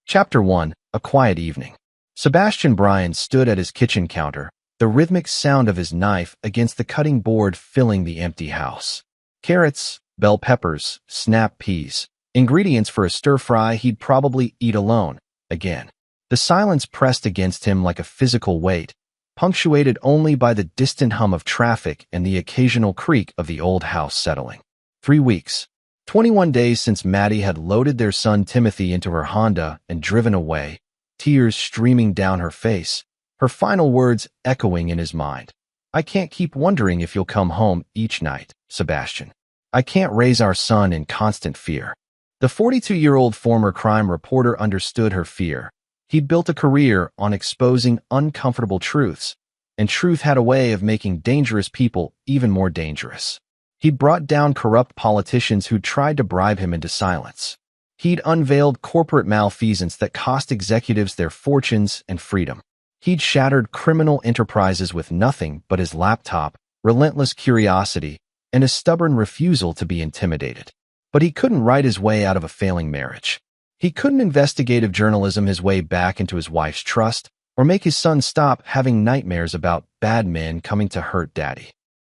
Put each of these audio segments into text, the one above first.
Chapter 1. A Quiet Evening. Sebastian Bryan stood at his kitchen counter, the rhythmic sound of his knife against the cutting board filling the empty house. Carrots, bell peppers, snap peas. Ingredients for a stir-fry he'd probably eat alone, again. The silence pressed against him like a physical weight, punctuated only by the distant hum of traffic and the occasional creak of the old house settling. 3 weeks. 21 days since Maddie had loaded their son Timothy into her Honda and driven away, tears streaming down her face, her final words echoing in his mind. "I can't keep wondering if you'll come home each night, Sebastian. I can't raise our son in constant fear." The 42-year-old former crime reporter understood her fear. He'd built a career on exposing uncomfortable truths, and truth had a way of making dangerous people even more dangerous. He'd brought down corrupt politicians who tried to bribe him into silence. He'd unveiled corporate malfeasance that cost executives their fortunes and freedom. He'd shattered criminal enterprises with nothing but his laptop, relentless curiosity, and a stubborn refusal to be intimidated. But he couldn't write his way out of a failing marriage. He couldn't investigative journalism his way back into his wife's trust, or make his son stop having nightmares about bad men coming to hurt daddy.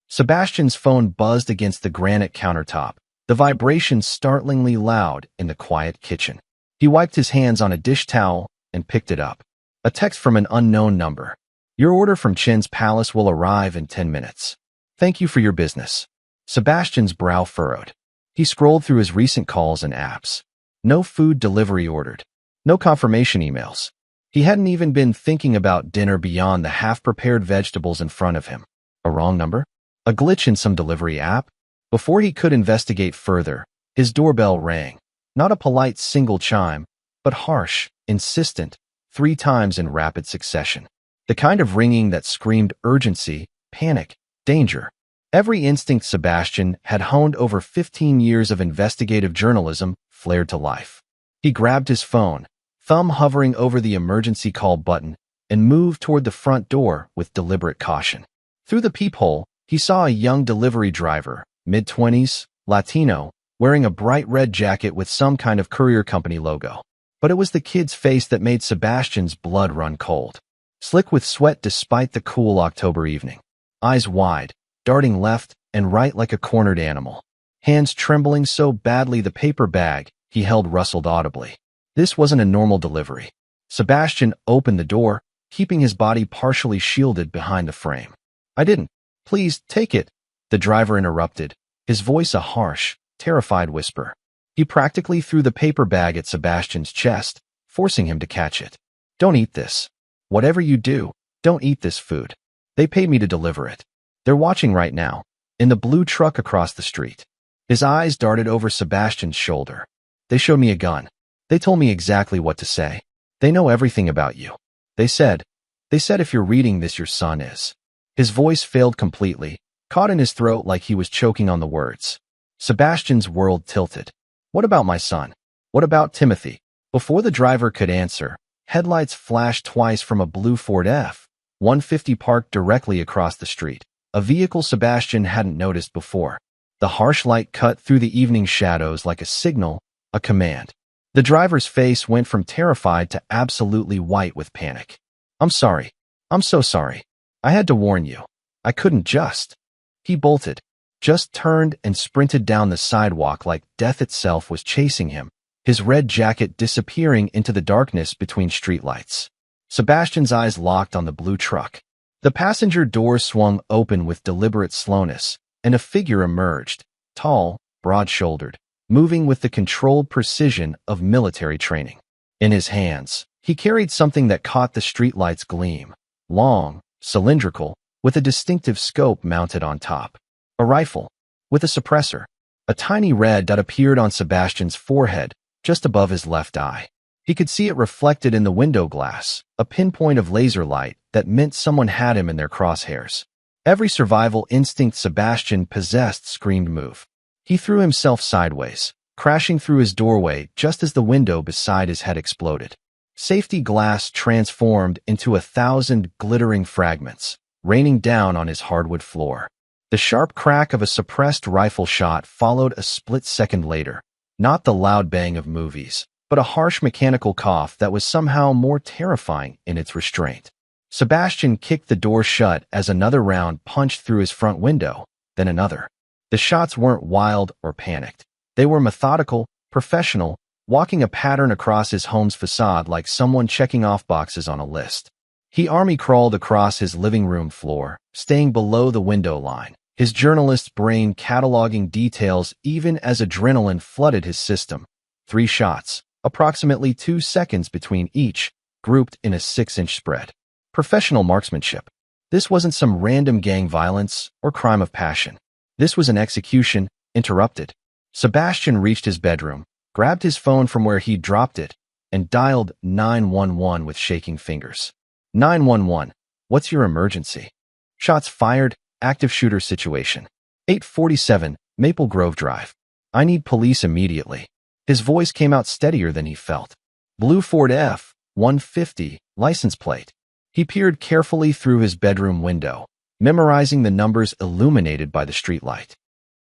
Sebastian's phone buzzed against the granite countertop, the vibration startlingly loud in the quiet kitchen. He wiped his hands on a dish towel and picked it up. A text from an unknown number. "Your order from Chin's Palace will arrive in 10 minutes. Thank you for your business." Sebastian's brow furrowed. He scrolled through his recent calls and apps. No food delivery ordered. No confirmation emails. He hadn't even been thinking about dinner beyond the half-prepared vegetables in front of him. A wrong number? A glitch in some delivery app? Before he could investigate further, his doorbell rang. Not a polite single chime, but harsh, insistent, 3 times in rapid succession. The kind of ringing that screamed urgency, panic, danger. Every instinct Sebastian had honed over 15 years of investigative journalism flared to life. He grabbed his phone, thumb hovering over the emergency call button, and moved toward the front door with deliberate caution. Through the peephole, he saw a young delivery driver, mid-20s, Latino, wearing a bright red jacket with some kind of courier company logo. But it was the kid's face that made Sebastian's blood run cold. Slick with sweat despite the cool October evening. Eyes wide, darting left and right like a cornered animal. Hands trembling so badly the paper bag he held rustled audibly. This wasn't a normal delivery. Sebastian opened the door, keeping his body partially shielded behind the frame. "I didn't. Please, take it," the driver interrupted, his voice a harsh, terrified whisper. He practically threw the paper bag at Sebastian's chest, forcing him to catch it. "Don't eat this. Whatever you do, don't eat this food. They paid me to deliver it. They're watching right now, in the blue truck across the street." His eyes darted over Sebastian's shoulder. "They showed me a gun. They told me exactly what to say. They know everything about you. They said if you're reading this, your son is." His voice failed completely, caught in his throat like he was choking on the words. Sebastian's world tilted. "What about my son? What about Timothy?" Before the driver could answer, headlights flashed twice from a blue Ford F-150 parked directly across the street, a vehicle Sebastian hadn't noticed before. The harsh light cut through the evening shadows like a signal, a command. The driver's face went from terrified to absolutely white with panic. "I'm sorry. I'm so sorry. I had to warn you. I couldn't just." He bolted, just turned and sprinted down the sidewalk like death itself was chasing him, his red jacket disappearing into the darkness between streetlights. Sebastian's eyes locked on the blue truck. The passenger door swung open with deliberate slowness, and a figure emerged, tall, broad-shouldered, moving with the controlled precision of military training. In his hands, he carried something that caught the streetlight's gleam, long, cylindrical, with a distinctive scope mounted on top. A rifle, with a suppressor. A tiny red dot appeared on Sebastian's forehead, just above his left eye. He could see it reflected in the window glass, a pinpoint of laser light that meant someone had him in their crosshairs. Every survival instinct Sebastian possessed screamed move. He threw himself sideways, crashing through his doorway just as the window beside his head exploded. Safety glass transformed into 1,000 glittering fragments, raining down on his hardwood floor. The sharp crack of a suppressed rifle shot followed a split second later, not the loud bang of movies, but a harsh mechanical cough that was somehow more terrifying in its restraint. Sebastian kicked the door shut as another round punched through his front window, then another. The shots weren't wild or panicked. They were methodical, professional, walking a pattern across his home's facade like someone checking off boxes on a list. He army crawled across his living room floor, staying below the window line, his journalist's brain cataloging details even as adrenaline flooded his system. 3 shots, approximately 2 seconds between each, grouped in a 6-inch spread. Professional marksmanship. This wasn't some random gang violence or crime of passion. This was an execution, interrupted. Sebastian reached his bedroom, grabbed his phone from where he'd dropped it, and dialed 911 with shaking fingers. 911, what's your emergency? Shots fired, active shooter situation. 847, Maple Grove Drive. I need police immediately. His voice came out steadier than he felt. Blue Ford F-150, license plate. He peered carefully through his bedroom window, memorizing the numbers illuminated by the streetlight.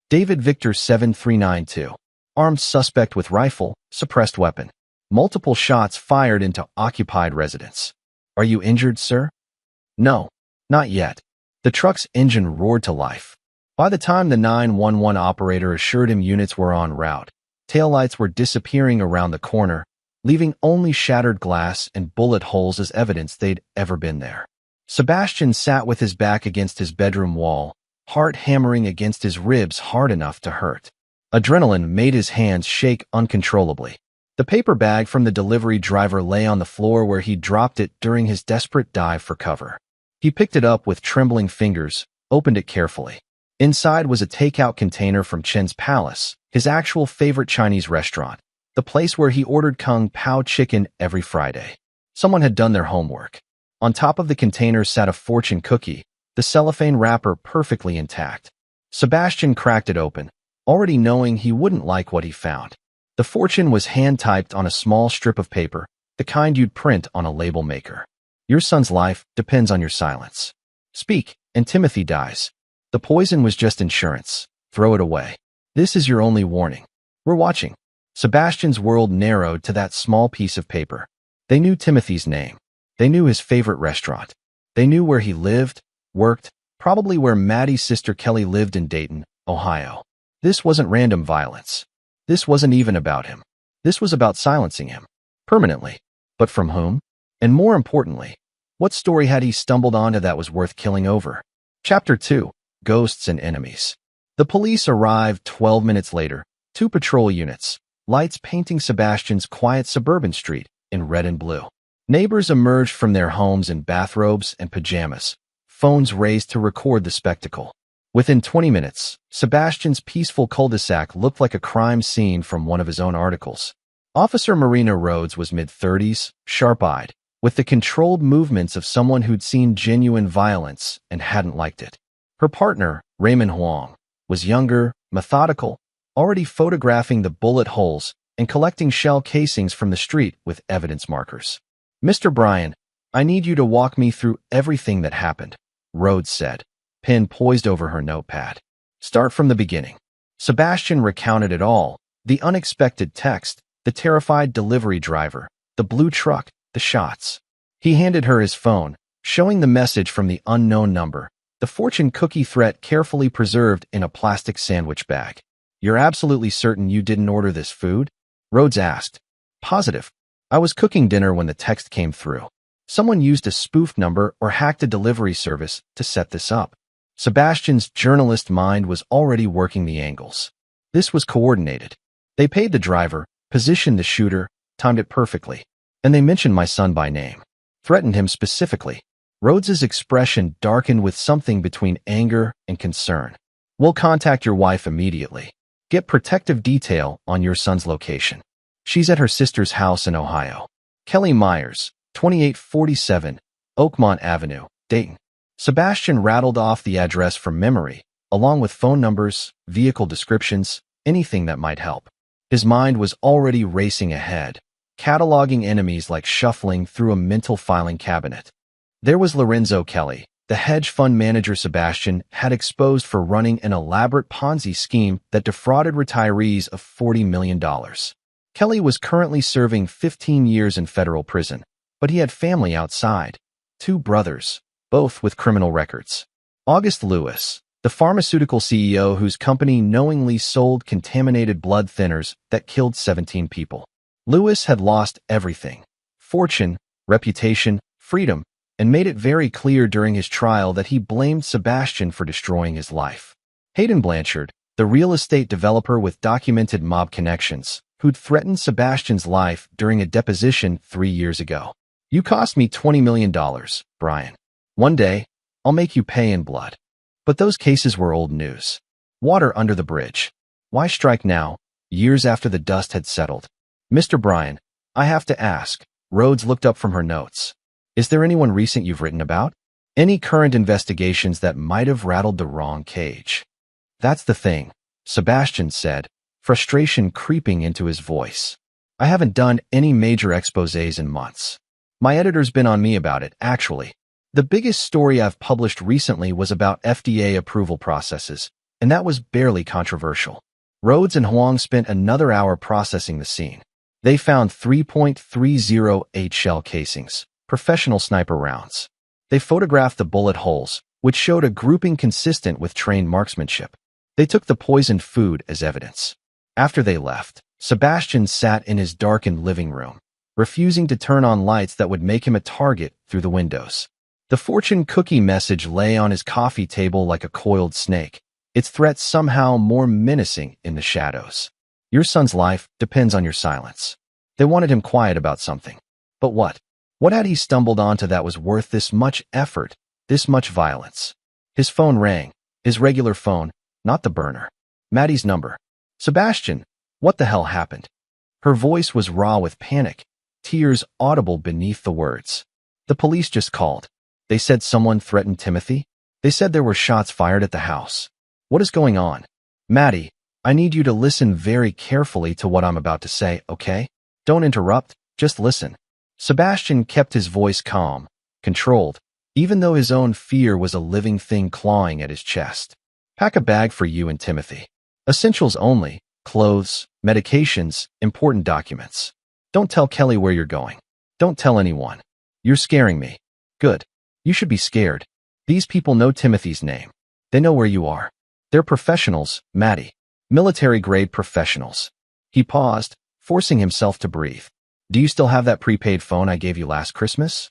David Victor 7392. Armed suspect with rifle, suppressed weapon. Multiple shots fired into occupied residence. Are you injured, sir? No, not yet. The truck's engine roared to life. By the time the 911 operator assured him units were en route, taillights were disappearing around the corner, leaving only shattered glass and bullet holes as evidence they'd ever been there. Sebastian sat with his back against his bedroom wall, heart hammering against his ribs hard enough to hurt. Adrenaline made his hands shake uncontrollably. The paper bag from the delivery driver lay on the floor where he dropped it during his desperate dive for cover. He picked it up with trembling fingers, opened it carefully. Inside was a takeout container from Chen's Palace, his actual favorite Chinese restaurant, the place where he ordered Kung Pao chicken every Friday. Someone had done their homework. On top of the container sat a fortune cookie, the cellophane wrapper perfectly intact. Sebastian cracked it open, already knowing he wouldn't like what he found. The fortune was hand-typed on a small strip of paper, the kind you'd print on a label maker. Your son's life depends on your silence. Speak, and Timothy dies. The poison was just insurance. Throw it away. This is your only warning. We're watching. Sebastian's world narrowed to that small piece of paper. They knew Timothy's name. They knew his favorite restaurant. They knew where he lived, worked, probably where Maddie's sister Kelly lived in Dayton, Ohio. This wasn't random violence. This wasn't even about him. This was about silencing him. Permanently. But from whom? And more importantly, what story had he stumbled onto that was worth killing over? Chapter 2. Ghosts and Enemies. The police arrived 12 minutes later, 2 patrol units, lights painting Sebastian's quiet suburban street in red and blue. Neighbors emerged from their homes in bathrobes and pajamas, phones raised to record the spectacle. Within 20 minutes, Sebastian's peaceful cul-de-sac looked like a crime scene from one of his own articles. Officer Marina Rhodes was mid-30s, sharp-eyed, with the controlled movements of someone who'd seen genuine violence and hadn't liked it. Her partner, Raymond Huang, was younger, methodical, already photographing the bullet holes and collecting shell casings from the street with evidence markers. Mr. Bryan, I need you to walk me through everything that happened, Rhodes said, pen poised over her notepad. Start from the beginning. Sebastian recounted it all, the unexpected text, the terrified delivery driver, the blue truck, the shots. He handed her his phone, showing the message from the unknown number, the fortune cookie threat carefully preserved in a plastic sandwich bag. You're absolutely certain you didn't order this food? Rhodes asked. Positive. I was cooking dinner when the text came through. Someone used a spoof number or hacked a delivery service to set this up. Sebastian's journalist mind was already working the angles. This was coordinated. They paid the driver, positioned the shooter, timed it perfectly. And they mentioned my son by name. Threatened him specifically. Rhodes's expression darkened with something between anger and concern. We'll contact your wife immediately. Get protective detail on your son's location. She's at her sister's house in Ohio. Kelly Myers, 2847, Oakmont Avenue, Dayton. Sebastian rattled off the address from memory, along with phone numbers, vehicle descriptions, anything that might help. His mind was already racing ahead, cataloging enemies like shuffling through a mental filing cabinet. There was Lorenzo Kelly, the hedge fund manager Sebastian had exposed for running an elaborate Ponzi scheme that defrauded retirees of $40 million. Kelly was currently serving 15 years in federal prison, but he had family outside. 2 brothers, both with criminal records. August Lewis, the pharmaceutical CEO whose company knowingly sold contaminated blood thinners that killed 17 people. Lewis had lost everything: fortune, reputation, freedom, and made it very clear during his trial that he blamed Sebastian for destroying his life. Hayden Blanchard, the real estate developer with documented mob connections, who'd threatened Sebastian's life during a deposition 3 years ago. "You cost me $20 million, Brian. One day, I'll make you pay in blood." But those cases were old news. Water under the bridge. Why strike now, years after the dust had settled? "Mr. Brian, I have to ask," Rhodes looked up from her notes. "Is there anyone recent you've written about? Any current investigations that might have rattled the wrong cage?" "That's the thing," Sebastian said, frustration creeping into his voice. "I haven't done any major exposés in months. My editor's been on me about it, actually. The biggest story I've published recently was about FDA approval processes, and that was barely controversial." Rhodes and Huang spent another hour processing the scene. They found 3.308 shell casings, professional sniper rounds. They photographed the bullet holes, which showed a grouping consistent with trained marksmanship. They took the poisoned food as evidence. After they left, Sebastian sat in his darkened living room, refusing to turn on lights that would make him a target through the windows. The fortune cookie message lay on his coffee table like a coiled snake, its threat somehow more menacing in the shadows. "Your son's life depends on your silence." They wanted him quiet about something. But what? What had he stumbled onto that was worth this much effort, this much violence? His phone rang, his regular phone, not the burner. Maddie's number. "Sebastian, what the hell happened?" Her voice was raw with panic, tears audible beneath the words. "The police just called. They said someone threatened Timothy. They said there were shots fired at the house. What is going on? Maddie, I need you to listen very carefully to what I'm about to say, okay? Don't interrupt, just listen." Sebastian kept his voice calm, controlled, even though his own fear was a living thing clawing at his chest. "Pack a bag for you and Timothy. Essentials only: clothes, medications, important documents. Don't tell Kelly where you're going. Don't tell anyone. You're scaring me." "Good. You should be scared. These people know Timothy's name. They know where you are. They're professionals, Maddie. Military-grade professionals." He paused, forcing himself to breathe. "Do you still have that prepaid phone I gave you last Christmas?"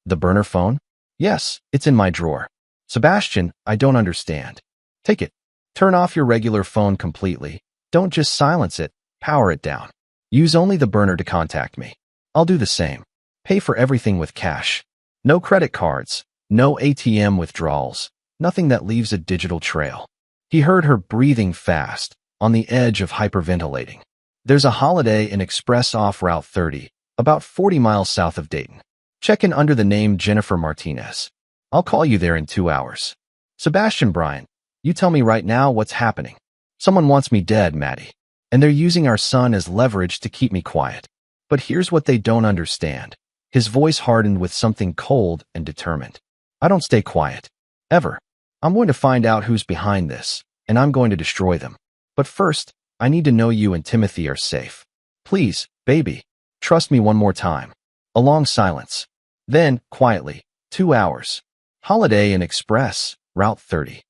"The burner phone?" "Yes, it's in my drawer." "Sebastian, I don't understand." "Take it. Turn off your regular phone completely. Don't just silence it, power it down. Use only the burner to contact me. I'll do the same. Pay for everything with cash. No credit cards, no ATM withdrawals, nothing that leaves a digital trail." He heard her breathing fast, on the edge of hyperventilating. "There's a Holiday Inn Express off Route 30, about 40 miles south of Dayton. Check in under the name Jennifer Martinez. I'll call you there in 2 hours." "Sebastian, Brian, you tell me right now what's happening." "Someone wants me dead, Maddie. And they're using our son as leverage to keep me quiet. But here's what they don't understand." His voice hardened with something cold and determined. "I don't stay quiet. Ever. I'm going to find out who's behind this, and I'm going to destroy them. But first, I need to know you and Timothy are safe. Please, baby, trust me one more time." A long silence. Then, quietly, 2 hours. Holiday Inn Express, Route 30.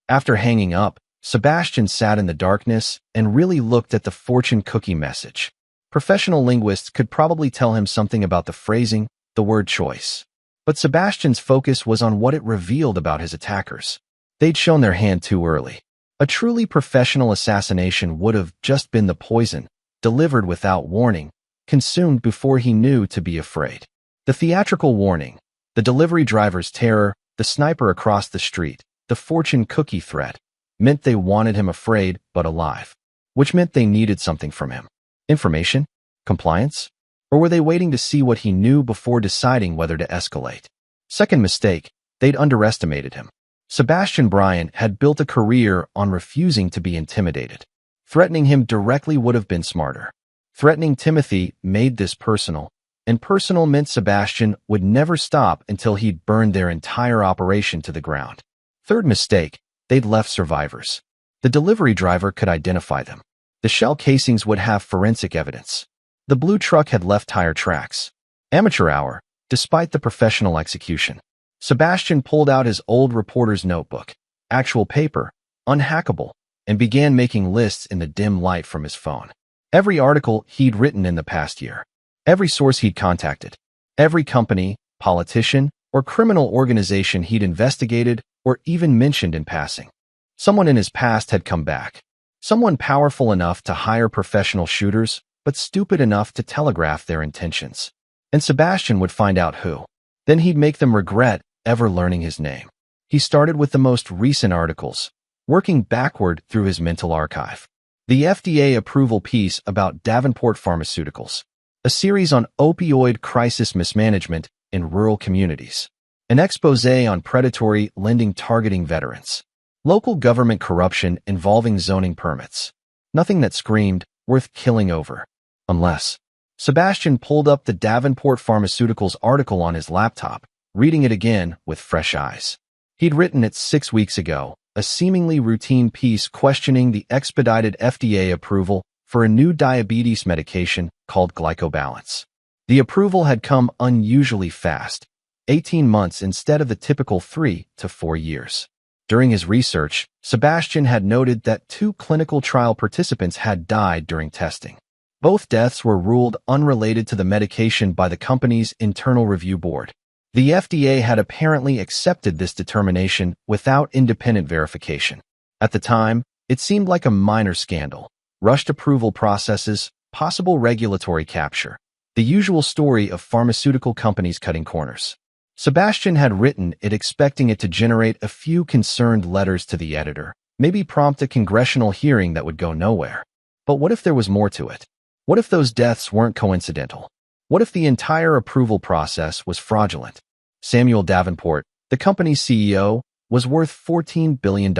After hanging up, Sebastian sat in the darkness and really looked at the fortune cookie message. Professional linguists could probably tell him something about the phrasing, the word choice. But Sebastian's focus was on what it revealed about his attackers. They'd shown their hand too early. A truly professional assassination would have just been the poison, delivered without warning, consumed before he knew to be afraid. The theatrical warning, the delivery driver's terror, the sniper across the street, the fortune cookie threat, meant they wanted him afraid but alive, which meant they needed something from him. Information? Compliance? Or were they waiting to see what he knew before deciding whether to escalate? Second mistake, they'd underestimated him. Sebastian Brian had built a career on refusing to be intimidated. Threatening him directly would have been smarter. Threatening Timothy made this personal, and personal meant Sebastian would never stop until he'd burned their entire operation to the ground. Third mistake, they'd left survivors. The delivery driver could identify them. The shell casings would have forensic evidence. The blue truck had left tire tracks. Amateur hour, despite the professional execution. Sebastian pulled out his old reporter's notebook, actual paper, unhackable, and began making lists in the dim light from his phone. Every article he'd written in the past year. Every source he'd contacted. Every company, politician, or criminal organization he'd investigated or even mentioned in passing. Someone in his past had come back. Someone powerful enough to hire professional shooters, but stupid enough to telegraph their intentions. And Sebastian would find out who. Then he'd make them regret ever learning his name. He started with the most recent articles, working backward through his mental archive. The FDA approval piece about Davenport Pharmaceuticals. A series on opioid crisis mismanagement in rural communities. An expose on predatory lending targeting veterans. Local government corruption involving zoning permits. Nothing that screamed, worth killing over. Unless. Sebastian pulled up the Davenport Pharmaceuticals article on his laptop, reading it again with fresh eyes. He'd written it 6 weeks ago, a seemingly routine piece questioning the expedited FDA approval for a new diabetes medication called glycobalance. The approval had come unusually fast, 18 months instead of the typical 3 to 4 years. During his research, Sebastian had noted that 2 clinical trial participants had died during testing. Both deaths were ruled unrelated to the medication by the company's internal review board. The FDA had apparently accepted this determination without independent verification. At the time, it seemed like a minor scandal. Rushed approval processes, possible regulatory capture. The usual story of pharmaceutical companies cutting corners. Sebastian had written it expecting it to generate a few concerned letters to the editor, maybe prompt a congressional hearing that would go nowhere. But what if there was more to it? What if those deaths weren't coincidental? What if the entire approval process was fraudulent? Samuel Davenport, the company's CEO, was worth $14 billion.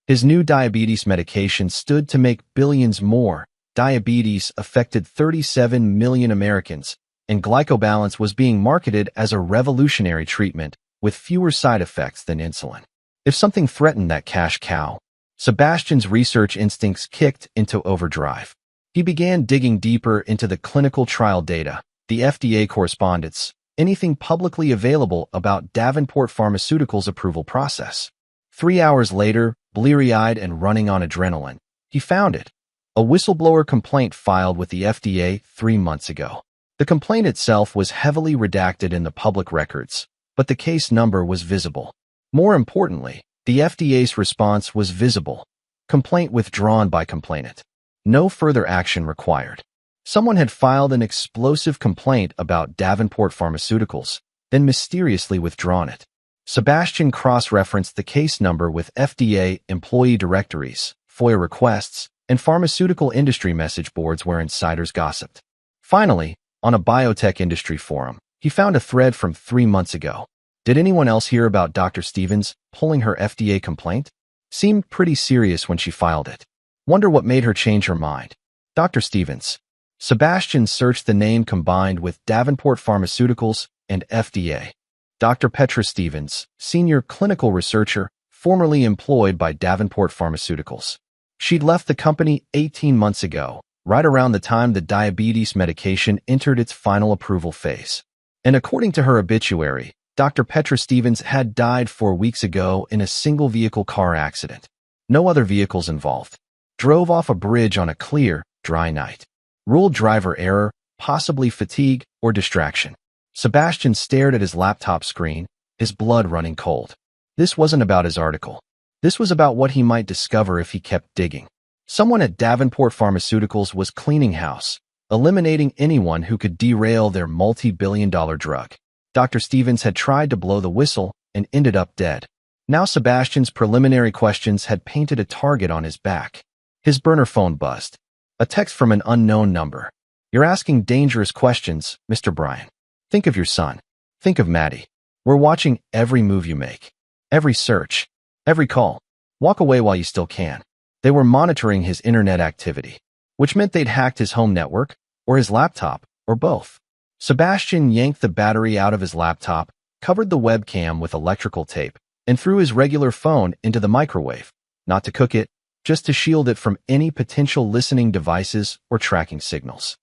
His new diabetes medication stood to make billions more. Diabetes affected 37 million Americans, and glycobalance was being marketed as a revolutionary treatment with fewer side effects than insulin. If something threatened that cash cow, Sebastian's research instincts kicked into overdrive. He began digging deeper into the clinical trial data, the FDA correspondence, anything publicly available about Davenport Pharmaceuticals' approval process. 3 hours later, bleary-eyed and running on adrenaline, he found it. A whistleblower complaint filed with the FDA 3 months ago. The complaint itself was heavily redacted in the public records, but the case number was visible. More importantly, the FDA's response was visible. Complaint withdrawn by complainant. No further action required. Someone had filed an explosive complaint about Davenport Pharmaceuticals, then mysteriously withdrawn it. Sebastian cross-referenced the case number with FDA employee directories, FOIA requests, and pharmaceutical industry message boards where insiders gossiped. Finally, on a biotech industry forum, he found a thread from 3 months ago. Did anyone else hear about Dr. Stevens pulling her FDA complaint? Seemed pretty serious when she filed it. Wonder what made her change her mind. Dr. Stevens. Sebastian searched the name combined with Davenport Pharmaceuticals and FDA. Dr. Petra Stevens, senior clinical researcher, formerly employed by Davenport Pharmaceuticals. She'd left the company 18 months ago, right around the time the diabetes medication entered its final approval phase. And according to her obituary, Dr. Petra Stevens had died 4 weeks ago in a single-vehicle car accident. No other vehicles involved. Drove off a bridge on a clear, dry night. Ruled driver error, possibly fatigue or distraction. Sebastian stared at his laptop screen, his blood running cold. This wasn't about his article. This was about what he might discover if he kept digging. Someone at Davenport Pharmaceuticals was cleaning house, eliminating anyone who could derail their multi-billion-dollar drug. Dr. Stevens had tried to blow the whistle and ended up dead. Now Sebastian's preliminary questions had painted a target on his back. His burner phone buzzed. A text from an unknown number. You're asking dangerous questions, Mr. Bryan. Think of your son. Think of Maddie. We're watching every move you make. Every search. Every call. Walk away while you still can. They were monitoring his internet activity, which meant they'd hacked his home network, or his laptop, or both. Sebastian yanked the battery out of his laptop, covered the webcam with electrical tape, and threw his regular phone into the microwave, not to cook it, just to shield it from any potential listening devices or tracking signals.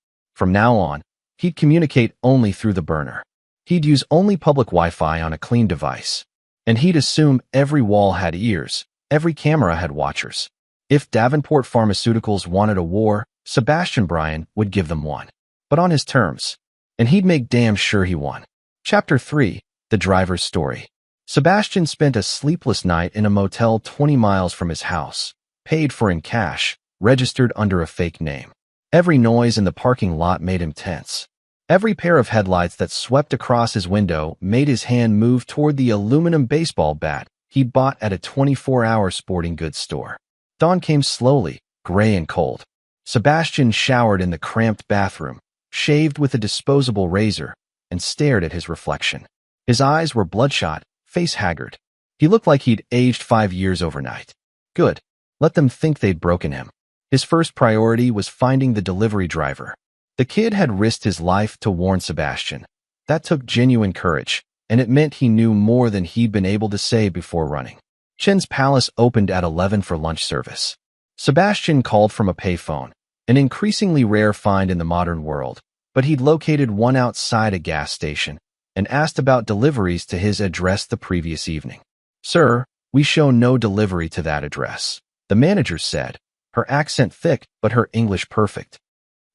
From now on, he'd communicate only through the burner. He'd use only public Wi-Fi on a clean device. And he'd assume every wall had ears, every camera had watchers. If Davenport Pharmaceuticals wanted a war, Sebastian Bryan would give them one. But on his terms. And he'd make damn sure he won. Chapter 3. The Driver's Story. Sebastian spent a sleepless night in a motel 20 miles from his house, paid for in cash, registered under a fake name. Every noise in the parking lot made him tense. Every pair of headlights that swept across his window made his hand move toward the aluminum baseball bat he'd bought at a 24-hour sporting goods store. Dawn came slowly, gray and cold. Sebastian showered in the cramped bathroom, shaved with a disposable razor, and stared at his reflection. His eyes were bloodshot, face haggard. He looked like he'd aged 5 years overnight. Good. Let them think they'd broken him. His first priority was finding the delivery driver. The kid had risked his life to warn Sebastian. That took genuine courage, and it meant he knew more than he'd been able to say before running. Chen's Palace opened at 11 for lunch service. Sebastian called from a payphone, an increasingly rare find in the modern world, but he'd located one outside a gas station and asked about deliveries to his address the previous evening. "Sir, we show no delivery to that address," the manager said, her accent thick but her English perfect.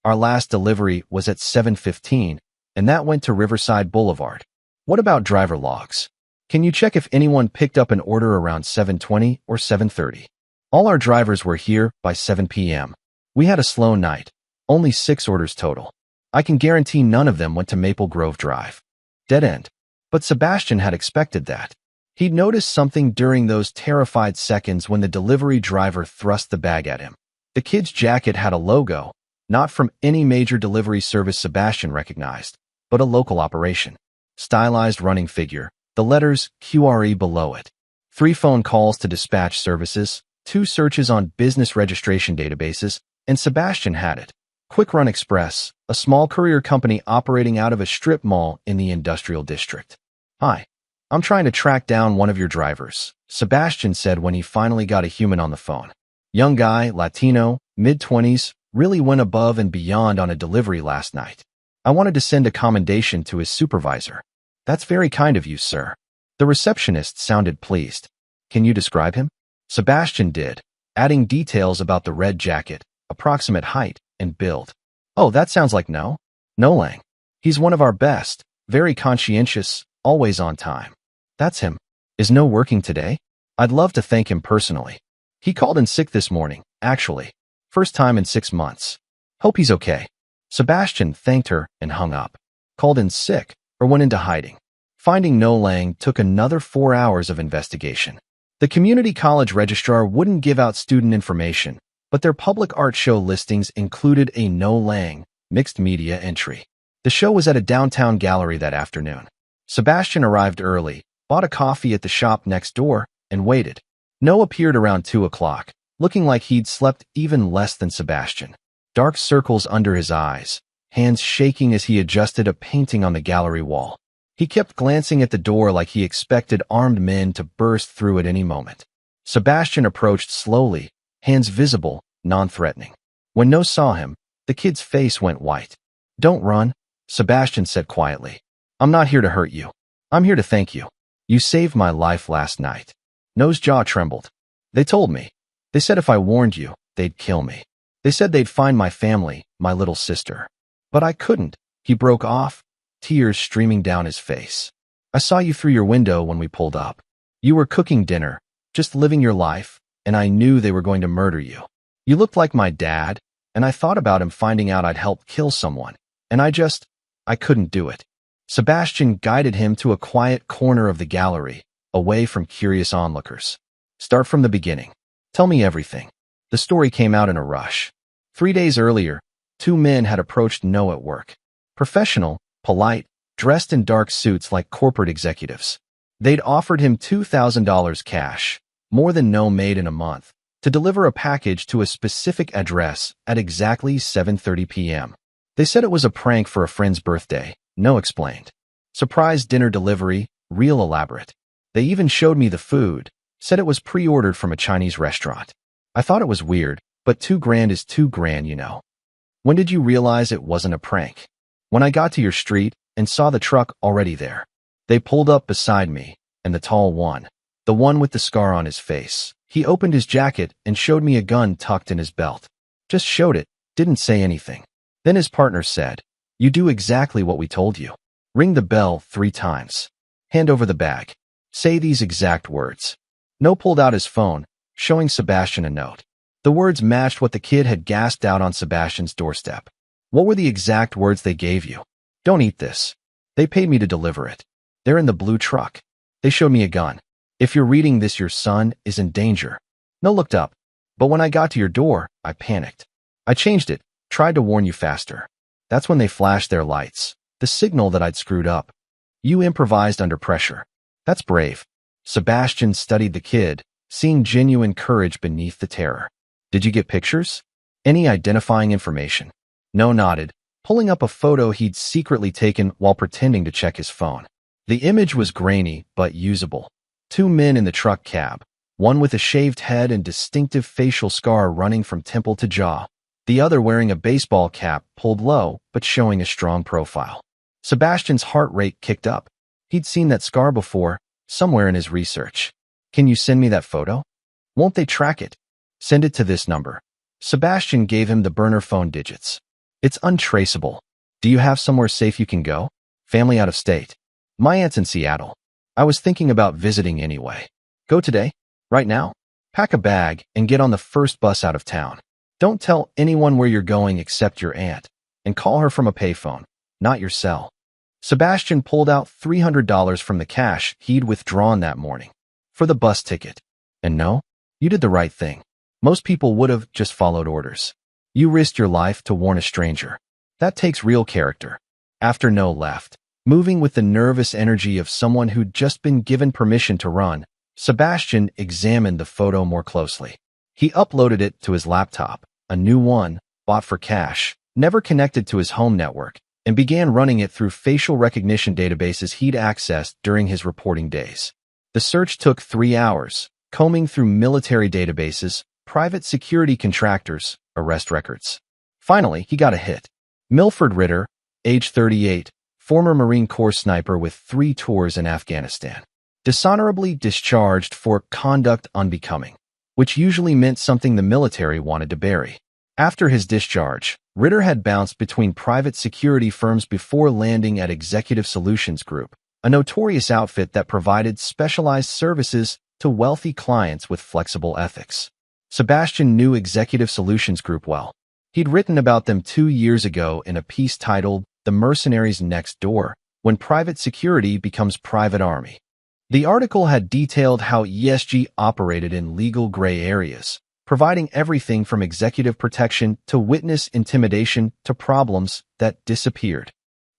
"Our last delivery was at 7:15, and that went to Riverside Boulevard. What about driver logs? Can you check if anyone picked up an order around 7:20 or 7:30? All our drivers were here by 7 p.m. We had a slow night, only 6 orders total. I can guarantee none of them went to Maple Grove Drive. Dead end." But Sebastian had expected that. He'd noticed something during those terrified seconds when the delivery driver thrust the bag at him. The kid's jacket had a logo, not from any major delivery service Sebastian recognized, but a local operation. Stylized running figure, the letters QRE below it. 3 phone calls to dispatch services, 2 searches on business registration databases, and Sebastian had it. Quick Run Express, a small courier company operating out of a strip mall in the industrial district. "Hi. I'm trying to track down one of your drivers," Sebastian said when he finally got a human on the phone. Young guy, Latino, mid-20s, really went above and beyond on a delivery last night. I wanted to send a commendation to his supervisor. "That's very kind of you, sir." The receptionist sounded pleased. "Can you describe him?" Sebastian did, adding details about the red jacket, approximate height, and build. "Oh, that sounds like No Lang. He's one of our best, very conscientious, always on time." "That's him. Is No working today? I'd love to thank him personally. He called in sick this morning, actually. First time in 6 months. Hope he's okay." Sebastian thanked her and hung up. Called in sick, or went into hiding. Finding No Lang took another 4 hours of investigation. The community college registrar wouldn't give out student information, but their public art show listings included a No Lang mixed media entry. The show was at a downtown gallery that afternoon. Sebastian arrived early, bought a coffee at the shop next door, and waited. No appeared around 2 o'clock, looking like he'd slept even less than Sebastian. Dark circles under his eyes, hands shaking as he adjusted a painting on the gallery wall. He kept glancing at the door like he expected armed men to burst through at any moment. Sebastian approached slowly, hands visible, non-threatening. When No saw him, the kid's face went white. "Don't run," Sebastian said quietly. "I'm not here to hurt you. I'm here to thank you. You saved my life last night." No's jaw trembled. "They told me. They said if I warned you, they'd kill me. They said they'd find my family, my little sister. But I couldn't." He broke off, tears streaming down his face. "I saw you through your window when we pulled up. You were cooking dinner, just living your life, and I knew they were going to murder you. You looked like my dad, and I thought about him finding out I'd helped kill someone, and I couldn't do it." Sebastian guided him to a quiet corner of the gallery, away from curious onlookers. "Start from the beginning. Tell me everything." The story came out in a rush. 3 days earlier, 2 men had approached No at work. Professional, polite, dressed in dark suits like corporate executives. They'd offered him $2,000 cash, more than No made in a month, to deliver a package to a specific address at exactly 7:30 p.m. They said it was a prank for a friend's birthday, No explained. Surprise dinner delivery, real elaborate. They even showed me the food, said it was pre-ordered from a Chinese restaurant. I thought it was weird, but $2,000 is $2,000, you know. When did you realize it wasn't a prank? When I got to your street and saw the truck already there. They pulled up beside me, and the tall one, the one with the scar on his face, he opened his jacket and showed me a gun tucked in his belt. Just showed it, didn't say anything. Then his partner said, "You do exactly what we told you. Ring the bell 3 times. Hand over the bag. Say these exact words." No pulled out his phone, showing Sebastian a note. The words matched what the kid had gasped out on Sebastian's doorstep. What were the exact words they gave you? "Don't eat this. They paid me to deliver it. They're in the blue truck. They showed me a gun. If you're reading this, your son is in danger." No looked up. "But when I got to your door, I panicked. I changed it, tried to warn you faster. That's when they flashed their lights, the signal that I'd screwed up. You improvised under pressure. That's brave." Sebastian studied the kid, seeing genuine courage beneath the terror. "Did you get pictures? Any identifying information?" No nodded, pulling up a photo he'd secretly taken while pretending to check his phone. The image was grainy but usable. 2 men in the truck cab, one with a shaved head and distinctive facial scar running from temple to jaw, the other wearing a baseball cap pulled low but showing a strong profile. Sebastian's heart rate kicked up. He'd seen that scar before, somewhere in his research. "Can you send me that photo?" "Won't they track it?" "Send it to this number." Sebastian gave him the burner phone digits. "It's untraceable. Do you have somewhere safe you can go?" "Family out of state. My aunt's in Seattle. I was thinking about visiting anyway." "Go today? Right now? Pack a bag and get on the first bus out of town. Don't tell anyone where you're going except your aunt, and call her from a payphone, not your cell." Sebastian pulled out $300 from the cash he'd withdrawn that morning for the bus ticket. "And no, you did the right thing. Most people would have just followed orders. You risked your life to warn a stranger. That takes real character." After No left, moving with the nervous energy of someone who'd just been given permission to run, Sebastian examined the photo more closely. He uploaded it to his laptop, a new one, bought for cash, never connected to his home network, and began running it through facial recognition databases he'd accessed during his reporting days. The search took 3 hours, combing through military databases, private security contractors, arrest records. Finally, he got a hit. Milford Ritter, age 38, former Marine Corps sniper with 3 tours in Afghanistan. Dishonorably discharged for conduct unbecoming, which usually meant something the military wanted to bury. After his discharge, Ritter had bounced between private security firms before landing at Executive Solutions Group, a notorious outfit that provided specialized services to wealthy clients with flexible ethics. Sebastian knew Executive Solutions Group well. He'd written about them 2 years ago in a piece titled "The Mercenaries Next Door, When Private Security Becomes Private Army." The article had detailed how ESG operated in legal gray areas, providing everything from executive protection to witness intimidation to problems that disappeared.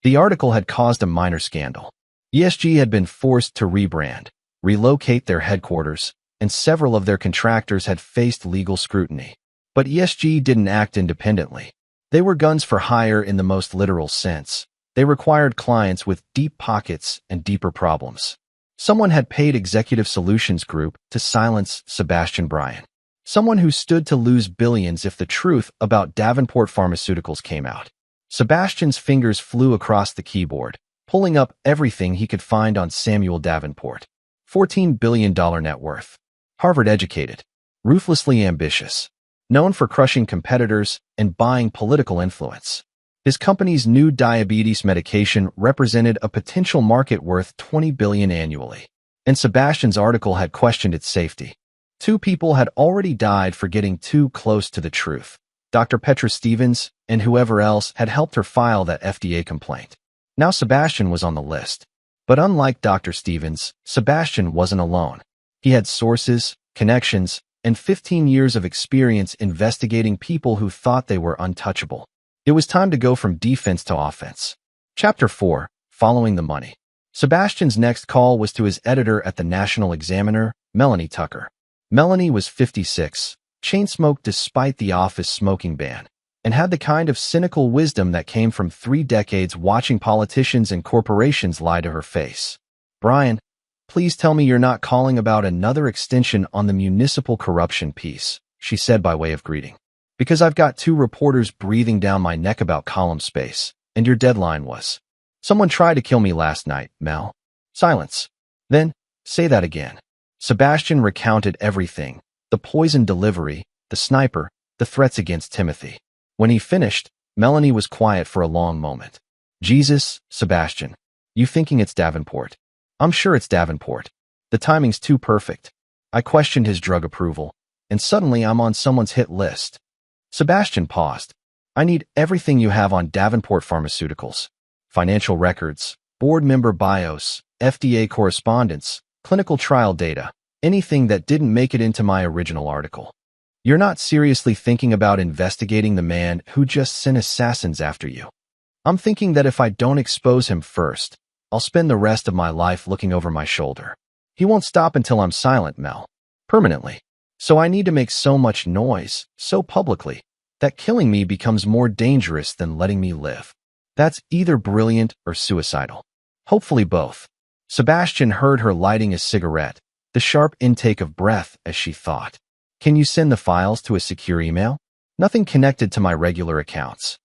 The article had caused a minor scandal. ESG had been forced to rebrand, relocate their headquarters, and several of their contractors had faced legal scrutiny. But ESG didn't act independently. They were guns for hire in the most literal sense. They required clients with deep pockets and deeper problems. Someone had paid Executive Solutions Group to silence Sebastian Bryan. Someone who stood to lose billions if the truth about Davenport Pharmaceuticals came out. Sebastian's fingers flew across the keyboard, pulling up everything he could find on Samuel Davenport. $14 billion net worth. Harvard-educated. Ruthlessly ambitious. Known for crushing competitors and buying political influence. His company's new diabetes medication represented a potential market worth $20 billion annually, and Sebastian's article had questioned its safety. 2 people had already died for getting too close to the truth. Dr. Petra Stevens and whoever else had helped her file that FDA complaint. Now Sebastian was on the list. But unlike Dr. Stevens, Sebastian wasn't alone. He had sources, connections, and 15 years of experience investigating people who thought they were untouchable. It was time to go from defense to offense. Chapter 4, Following the Money. Sebastian's next call was to his editor at the National Examiner, Melanie Tucker. Melanie was 56, chain-smoked despite the office smoking ban, and had the kind of cynical wisdom that came from 3 decades watching politicians and corporations lie to her face. "Brian, please tell me you're not calling about another extension on the municipal corruption piece," she said by way of greeting. Because I've got two reporters breathing down my neck about column space, and your deadline was. Someone tried to kill me last night, Mel. Silence. Then, say that again. Sebastian recounted everything, the poison delivery, the sniper, the threats against Timothy. When he finished, Melanie was quiet for a long moment. Jesus, Sebastian. You thinking it's Davenport? I'm sure it's Davenport. The timing's too perfect. I questioned his drug approval, and suddenly I'm on someone's hit list. Sebastian paused. I need everything you have on Davenport Pharmaceuticals. Financial records, board member bios, FDA correspondence, clinical trial data, anything that didn't make it into my original article. You're not seriously thinking about investigating the man who just sent assassins after you. I'm thinking that if I don't expose him first, I'll spend the rest of my life looking over my shoulder. He won't stop until I'm silent, Mel. Permanently. So I need to make so much noise, so publicly, that killing me becomes more dangerous than letting me live. That's either brilliant or suicidal. Hopefully both. Sebastian heard her lighting a cigarette, the sharp intake of breath as she thought. Can you send the files to a secure email? Nothing connected to my regular accounts.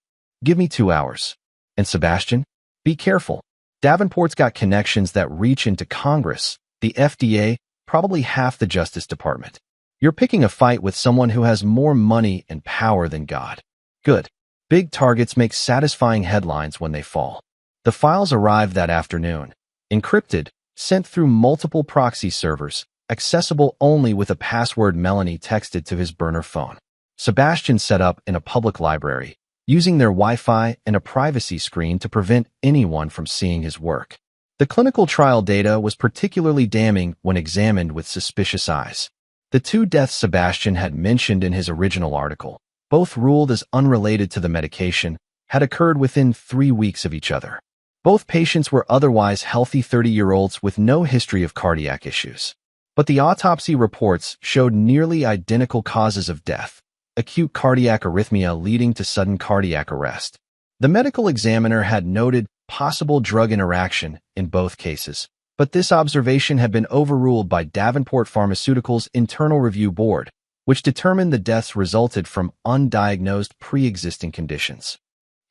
Give me 2 hours. And Sebastian? Be careful. Davenport's got connections that reach into Congress, the FDA, probably half the Justice Department. You're picking a fight with someone who has more money and power than God. Good. Big targets make satisfying headlines when they fall. The files arrived that afternoon, encrypted, sent through multiple proxy servers, accessible only with a password Melanie texted to his burner phone. Sebastian set up in a public library, using their Wi-Fi and a privacy screen to prevent anyone from seeing his work. The clinical trial data was particularly damning when examined with suspicious eyes. The 2 deaths Sebastian had mentioned in his original article, both ruled as unrelated to the medication, had occurred within 3 weeks of each other. Both patients were otherwise healthy 30-year-olds with no history of cardiac issues. But the autopsy reports showed nearly identical causes of death, acute cardiac arrhythmia leading to sudden cardiac arrest. The medical examiner had noted possible drug interaction in both cases, but this observation had been overruled by Davenport Pharmaceuticals' internal review board, which determined the deaths resulted from undiagnosed pre-existing conditions.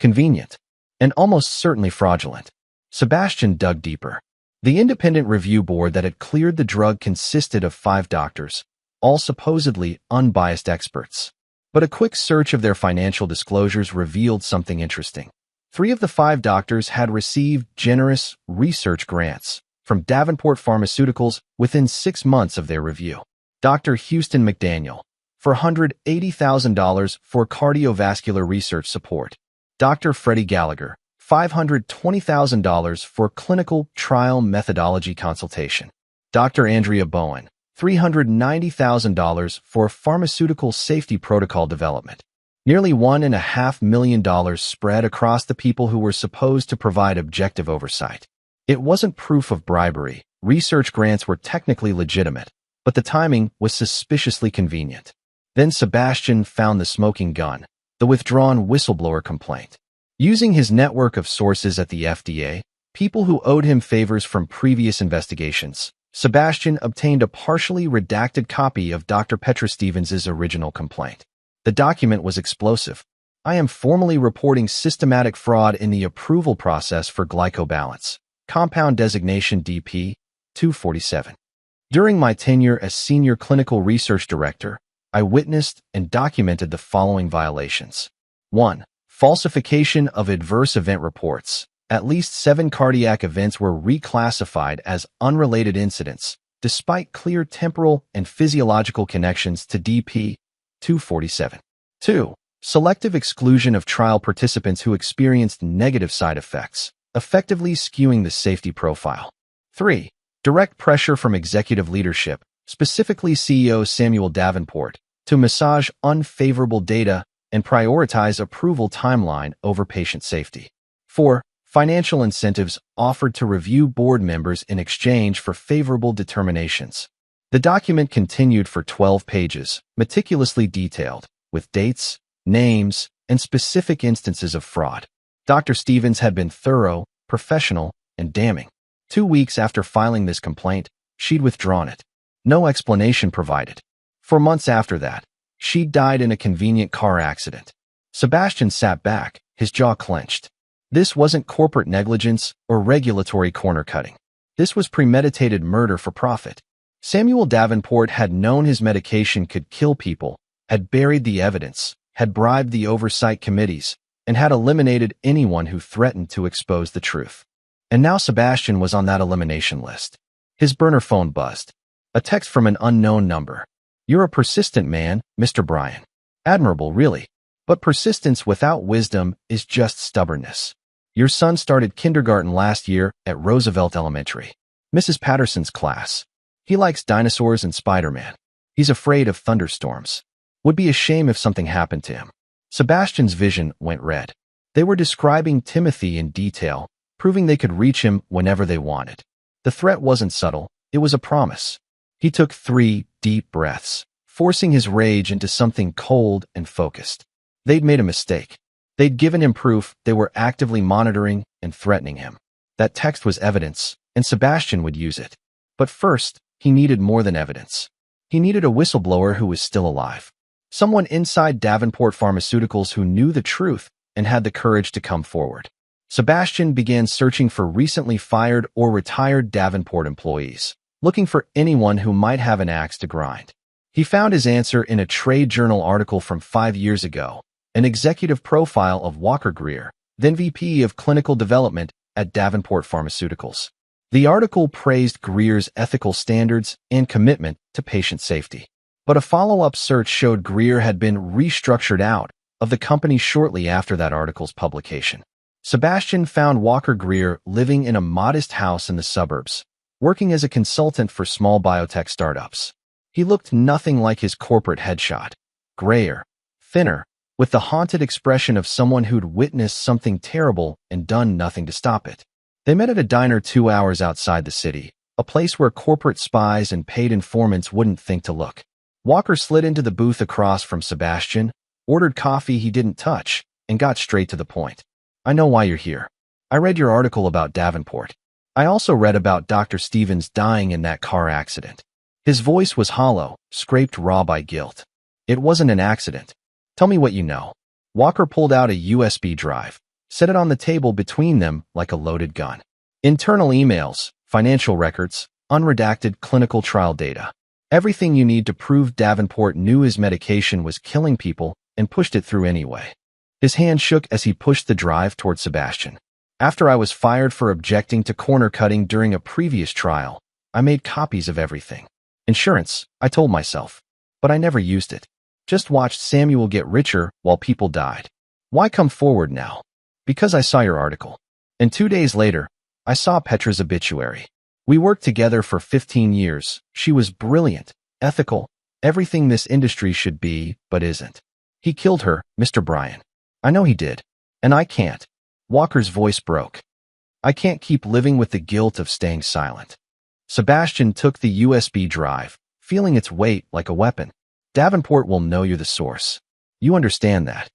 Convenient, and almost certainly fraudulent. Sebastian dug deeper. The independent review board that had cleared the drug consisted of 5 doctors, all supposedly unbiased experts. But a quick search of their financial disclosures revealed something interesting. 3 of the 5 doctors had received generous research grants from Davenport Pharmaceuticals within 6 months of their review. Dr. Houston McDaniel, for $180,000 for cardiovascular research support. Dr. Freddie Gallagher, $520,000 for clinical trial methodology consultation. Dr. Andrea Bowen, $390,000 for pharmaceutical safety protocol development. Nearly $1.5 million spread across the people who were supposed to provide objective oversight. It wasn't proof of bribery. Research grants were technically legitimate, but the timing was suspiciously convenient. Then Sebastian found the smoking gun, the withdrawn whistleblower complaint. Using his network of sources at the FDA, people who owed him favors from previous investigations, Sebastian obtained a partially redacted copy of Dr. Petra Stevens' original complaint. The document was explosive. I am formally reporting systematic fraud in the approval process for glycobalance, compound designation DP 247. During my tenure as Senior Clinical Research Director, I witnessed and documented the following violations. 1. Falsification of adverse event reports. At least 7 cardiac events were reclassified as unrelated incidents, despite clear temporal and physiological connections to DP 247. 2. Selective exclusion of trial participants who experienced negative side effects, effectively skewing the safety profile. 3. Direct pressure from executive leadership, specifically CEO Samuel Davenport, to massage unfavorable data and prioritize approval timeline over patient safety. 4. Financial incentives offered to review board members in exchange for favorable determinations. The document continued for 12 pages, meticulously detailed, with dates, names, and specific instances of fraud. Dr. Stevens had been thorough, professional, and damning. 2 weeks after filing this complaint, she'd withdrawn it. No explanation provided. For months after that, She died in a convenient car accident. Sebastian sat back, his jaw clenched. This wasn't corporate negligence or regulatory corner-cutting. This was premeditated murder for profit. Samuel Davenport had known his medication could kill people, had buried the evidence, had bribed the oversight committees, and had eliminated anyone who threatened to expose the truth. And now Sebastian was on that elimination list. His burner phone buzzed. A text from an unknown number. "You're a persistent man, Mr. Bryan." Admirable, really. But persistence without wisdom is just stubbornness. "Your son started kindergarten last year at Roosevelt Elementary. Mrs. Patterson's class. He likes dinosaurs and Spider-Man. He's afraid of thunderstorms. Would be a shame if something happened to him." Sebastian's vision went red. They were describing Timothy in detail, proving they could reach him whenever they wanted. The threat wasn't subtle, it was a promise. He took 3 deep breaths, forcing his rage into something cold and focused. They'd made a mistake. They'd given him proof they were actively monitoring and threatening him. That text was evidence, and Sebastian would use it. But first, he needed more than evidence. He needed a whistleblower who was still alive. Someone inside Davenport Pharmaceuticals who knew the truth and had the courage to come forward. Sebastian began searching for recently fired or retired Davenport employees, looking for anyone who might have an axe to grind. He found his answer in a trade journal article from 5 years ago, an executive profile of Walker Greer, then VP of Clinical Development at Davenport Pharmaceuticals. The article praised Greer's ethical standards and commitment to patient safety. But a follow-up search showed Greer had been restructured out of the company shortly after that article's publication. Sebastian found Walker Greer living in a modest house in the suburbs, working as a consultant for small biotech startups. He looked nothing like his corporate headshot. Grayer, thinner, with the haunted expression of someone who'd witnessed something terrible and done nothing to stop it. They met at a diner 2 hours outside the city, a place where corporate spies and paid informants wouldn't think to look. Walker slid into the booth across from Sebastian, ordered coffee he didn't touch, and got straight to the point. "I know why you're here. I read your article about Davenport. I also read about Dr. Stevens dying in that car accident." His voice was hollow, scraped raw by guilt. "It wasn't an accident. Tell me what you know." Walker pulled out a USB drive, set it on the table between them like a loaded gun. Internal emails, financial records, unredacted clinical trial data. Everything you need to prove Davenport knew his medication was killing people and pushed it through anyway. His hand shook as he pushed the drive toward Sebastian. "After I was fired for objecting to corner cutting during a previous trial, I made copies of everything. Insurance, I told myself. But I never used it. Just watched Samuel get richer while people died. Why come forward now? Because I saw your article. And 2 days later, I saw Petra's obituary. We worked together for 15 years. She was brilliant, ethical, everything this industry should be, but isn't. He killed her, Mr. Bryan. I know he did. And I can't." Walker's voice broke. "I can't keep living with the guilt of staying silent." Sebastian took the USB drive, feeling its weight like a weapon. "Davenport will know you're the source. You understand that.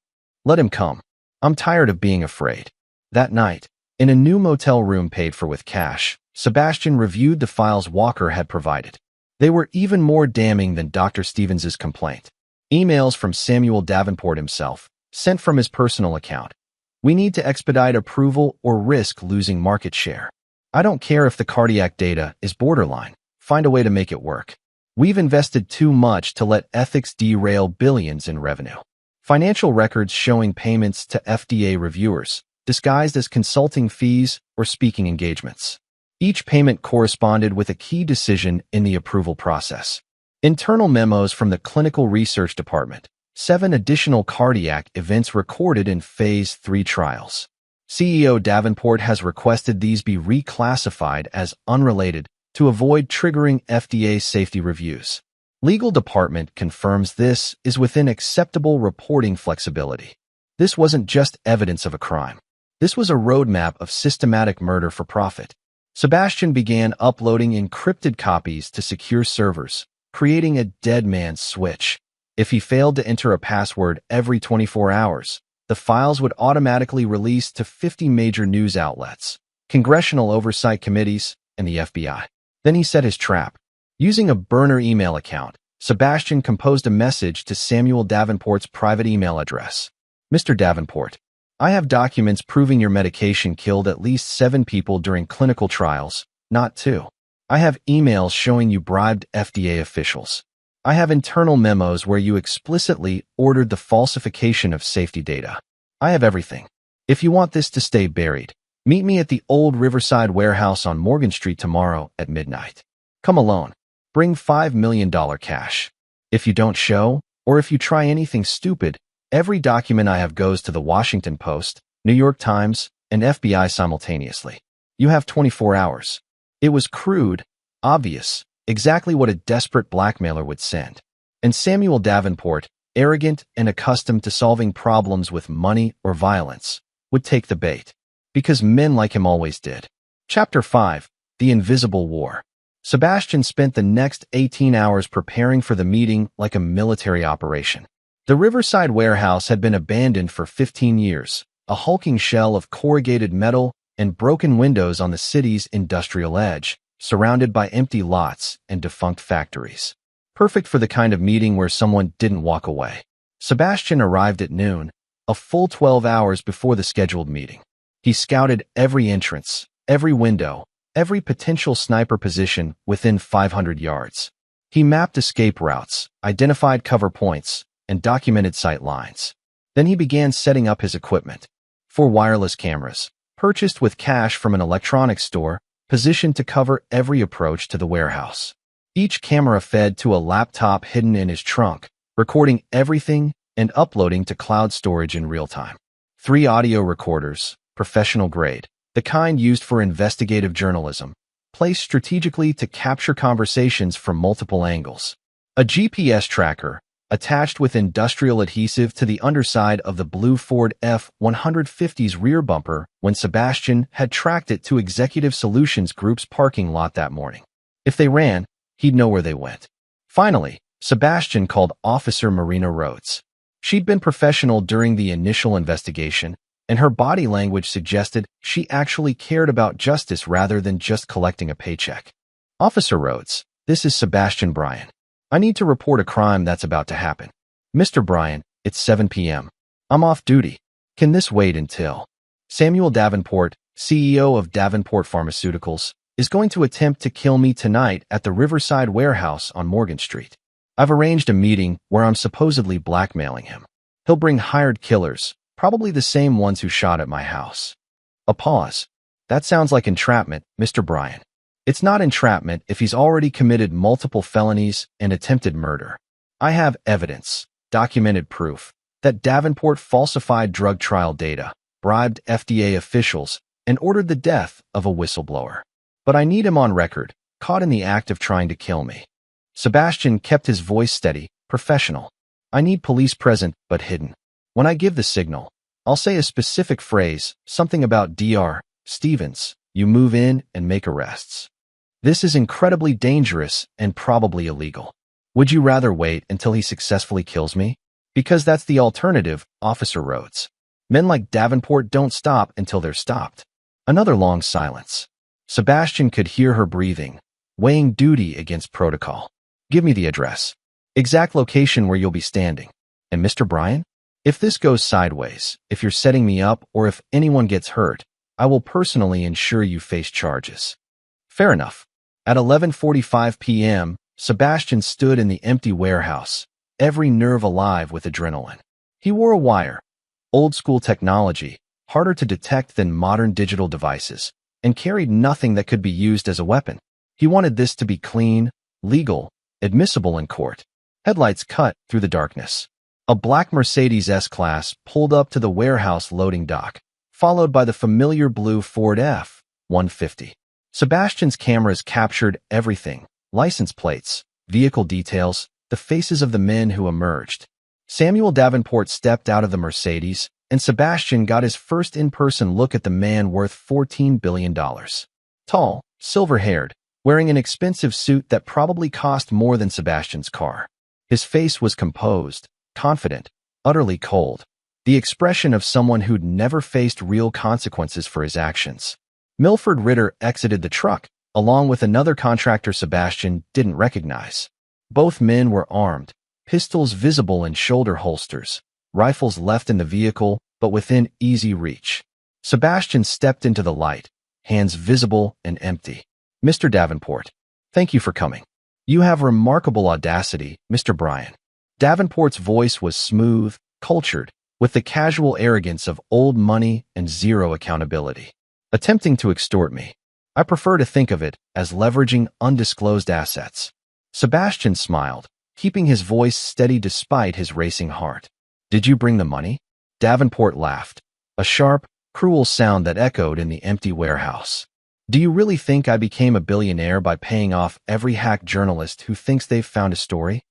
Let him come. I'm tired of being afraid." That night, in a new motel room paid for with cash, Sebastian reviewed the files Walker had provided. They were even more damning than Dr. Stevens's complaint. Emails from Samuel Davenport himself, sent from his personal account. "We need to expedite approval or risk losing market share. I don't care if the cardiac data is borderline. Find a way to make it work. We've invested too much to let ethics derail billions in revenue." Financial records showing payments to FDA reviewers, disguised as consulting fees or speaking engagements. Each payment corresponded with a key decision in the approval process. Internal memos from the Clinical Research Department, 7 additional cardiac events recorded in Phase 3 trials. CEO Davenport has requested these be reclassified as unrelated to avoid triggering FDA safety reviews. Legal department confirms this is within acceptable reporting flexibility. This wasn't just evidence of a crime. This was a roadmap of systematic murder for profit. Sebastian began uploading encrypted copies to secure servers, creating a dead man's switch. If he failed to enter a password every 24 hours, the files would automatically release to 50 major news outlets, congressional oversight committees, and the FBI. Then he set his trap. Using a burner email account, Sebastian composed a message to Samuel Davenport's private email address. Mr. Davenport, I have documents proving your medication killed at least 7 people during clinical trials, not 2. I have emails showing you bribed FDA officials. I have internal memos where you explicitly ordered the falsification of safety data. I have everything. If you want this to stay buried, meet me at the old Riverside warehouse on Morgan Street tomorrow at midnight. Come alone. Bring $5 million cash. If you don't show, or if you try anything stupid, every document I have goes to the Washington Post, New York Times, and FBI simultaneously. You have 24 hours. It was crude, obvious, exactly what a desperate blackmailer would send. And Samuel Davenport, arrogant and accustomed to solving problems with money or violence, would take the bait. Because men like him always did. Chapter 5. The Invisible War. Sebastian spent the next 18 hours preparing for the meeting like a military operation. The Riverside warehouse had been abandoned for 15 years, a hulking shell of corrugated metal and broken windows on the city's industrial edge, surrounded by empty lots and defunct factories. Perfect for the kind of meeting where someone didn't walk away. Sebastian arrived at noon, a full 12 hours before the scheduled meeting. He scouted every entrance, every window, every potential sniper position within 500 yards. He mapped escape routes, identified cover points, and documented sight lines. Then he began setting up his equipment. 4 wireless cameras, purchased with cash from an electronics store, positioned to cover every approach to the warehouse. Each camera fed to a laptop hidden in his trunk, recording everything and uploading to cloud storage in real time. 3 audio recorders, professional grade, the kind used for investigative journalism, placed strategically to capture conversations from multiple angles. A GPS tracker, attached with industrial adhesive to the underside of the blue Ford F-150's rear bumper when Sebastian had tracked it to Executive Solutions Group's parking lot that morning. If they ran, he'd know where they went. Finally, Sebastian called Officer Marina Rhodes. She'd been professional during the initial investigation, and her body language suggested she actually cared about justice rather than just collecting a paycheck. Officer Rhodes, this is Sebastian Bryan. I need to report a crime that's about to happen. Mr. Bryan, it's 7 p.m. I'm off duty. Can this wait until? Samuel Davenport, CEO of Davenport Pharmaceuticals, is going to attempt to kill me tonight at the Riverside warehouse on Morgan Street. I've arranged a meeting where I'm supposedly blackmailing him. He'll bring hired killers, probably the same ones who shot at my house. A pause. That sounds like entrapment, Mr. Bryan. It's not entrapment if he's already committed multiple felonies and attempted murder. I have evidence, documented proof, that Davenport falsified drug trial data, bribed FDA officials, and ordered the death of a whistleblower. But I need him on record, caught in the act of trying to kill me. Sebastian kept his voice steady, professional. I need police present but hidden. When I give the signal, I'll say a specific phrase, something about Dr. Stevens. You move in and make arrests. This is incredibly dangerous and probably illegal. Would you rather wait until he successfully kills me? Because that's the alternative, Officer Rhodes. Men like Davenport don't stop until they're stopped. Another long silence. Sebastian could hear her breathing, weighing duty against protocol. Give me the address. Exact location where you'll be standing. And Mr. Bryan? If this goes sideways, if you're setting me up, or if anyone gets hurt, I will personally ensure you face charges. Fair enough. At 11:45 p.m., Sebastian stood in the empty warehouse, every nerve alive with adrenaline. He wore a wire, old-school technology, harder to detect than modern digital devices, and carried nothing that could be used as a weapon. He wanted this to be clean, legal, admissible in court. Headlights cut through the darkness. A black Mercedes S-Class pulled up to the warehouse loading dock, followed by the familiar blue Ford F-150. Sebastian's cameras captured everything: license plates, vehicle details, the faces of the men who emerged. Samuel Davenport stepped out of the Mercedes, and Sebastian got his first in-person look at the man worth $14 billion. Tall, silver-haired, wearing an expensive suit that probably cost more than Sebastian's car. His face was composed, confident, utterly cold, the expression of someone who'd never faced real consequences for his actions. Milford Ritter exited the truck, along with another contractor Sebastian didn't recognize. Both men were armed, pistols visible in shoulder holsters, rifles left in the vehicle but within easy reach. Sebastian stepped into the light, hands visible and empty. "Mr. Davenport, thank you for coming. You have remarkable audacity, Mr. Bryan." Davenport's voice was smooth, cultured, with the casual arrogance of old money and zero accountability. "Attempting to extort me. I prefer to think of it as leveraging undisclosed assets." Sebastian smiled, keeping his voice steady despite his racing heart. "Did you bring the money?" Davenport laughed, a sharp, cruel sound that echoed in the empty warehouse. "Do you really think I became a billionaire by paying off every hack journalist who thinks they've found a story?"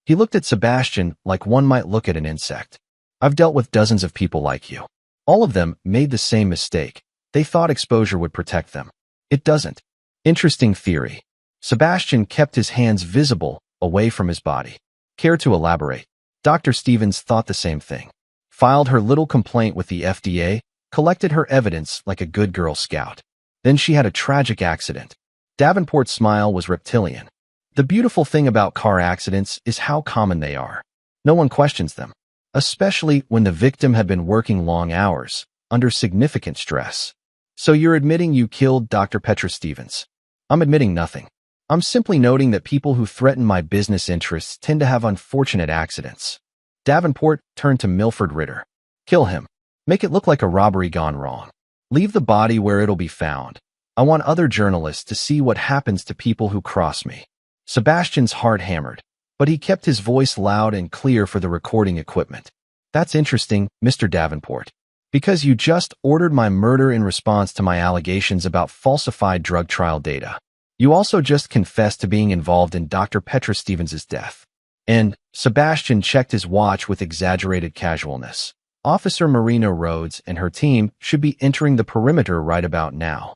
He looked at Sebastian like one might look at an insect. "I've dealt with dozens of people like you. All of them made the same mistake. They thought exposure would protect them. It doesn't." "Interesting theory." Sebastian kept his hands visible, away from his body. "Care to elaborate?" Dr. Stevens thought the same thing. Filed her little complaint with the FDA, collected her evidence like a good Girl Scout. Then she had a tragic accident. Davenport's smile was reptilian. "The beautiful thing about car accidents is how common they are. No one questions them, especially when the victim had been working long hours, under significant stress." "So you're admitting you killed Dr. Petra Stevens?" "I'm admitting nothing. I'm simply noting that people who threaten my business interests tend to have unfortunate accidents." Davenport turned to Milford Ritter. "Kill him. Make it look like a robbery gone wrong. Leave the body where it'll be found. I want other journalists to see what happens to people who cross me." Sebastian's heart hammered, but he kept his voice loud and clear for the recording equipment. "That's interesting, Mr. Davenport, because you just ordered my murder in response to my allegations about falsified drug trial data. You also just confessed to being involved in Dr. Petra Stevens' death." And Sebastian checked his watch with exaggerated casualness. "Officer Marina Rhodes and her team should be entering the perimeter right about now."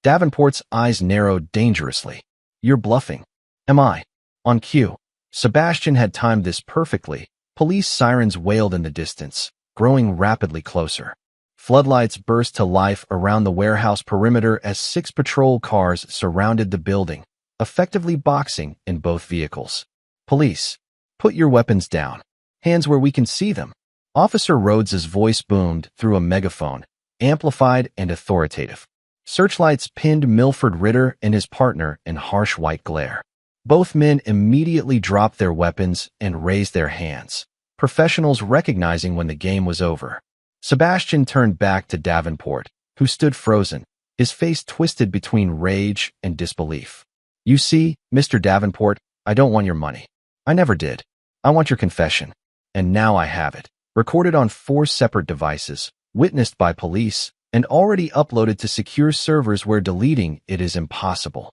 Davenport's eyes narrowed dangerously. "You're bluffing." "Am I?" On cue. Sebastian had timed this perfectly. Police sirens wailed in the distance, growing rapidly closer. Floodlights burst to life around the warehouse perimeter as 6 patrol cars surrounded the building, effectively boxing in both vehicles. "Police, put your weapons down. Hands where we can see them." Officer Rhodes's voice boomed through a megaphone, amplified and authoritative. Searchlights pinned Milford Ritter and his partner in harsh white glare. Both men immediately dropped their weapons and raised their hands, professionals recognizing when the game was over. Sebastian turned back to Davenport, who stood frozen, his face twisted between rage and disbelief. "You see, Mr. Davenport, I don't want your money. I never did. I want your confession. And now I have it, recorded on 4 separate devices, witnessed by police, and already uploaded to secure servers where deleting it is impossible.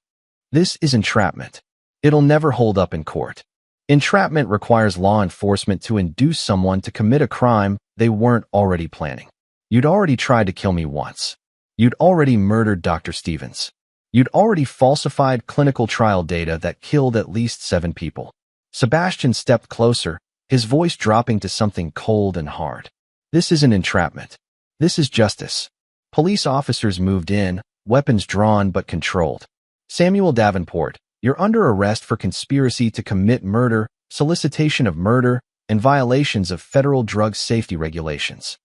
This is entrapment. It'll never hold up in court. Entrapment requires law enforcement to induce someone to commit a crime they weren't already planning. You'd already tried to kill me once. You'd already murdered Dr. Stevens. You'd already falsified clinical trial data that killed at least 7 people." Sebastian stepped closer, his voice dropping to something cold and hard. "This isn't entrapment. This is justice." Police officers moved in, weapons drawn but controlled. "Samuel Davenport, you're under arrest for conspiracy to commit murder, solicitation of murder, and violations of federal drug safety regulations."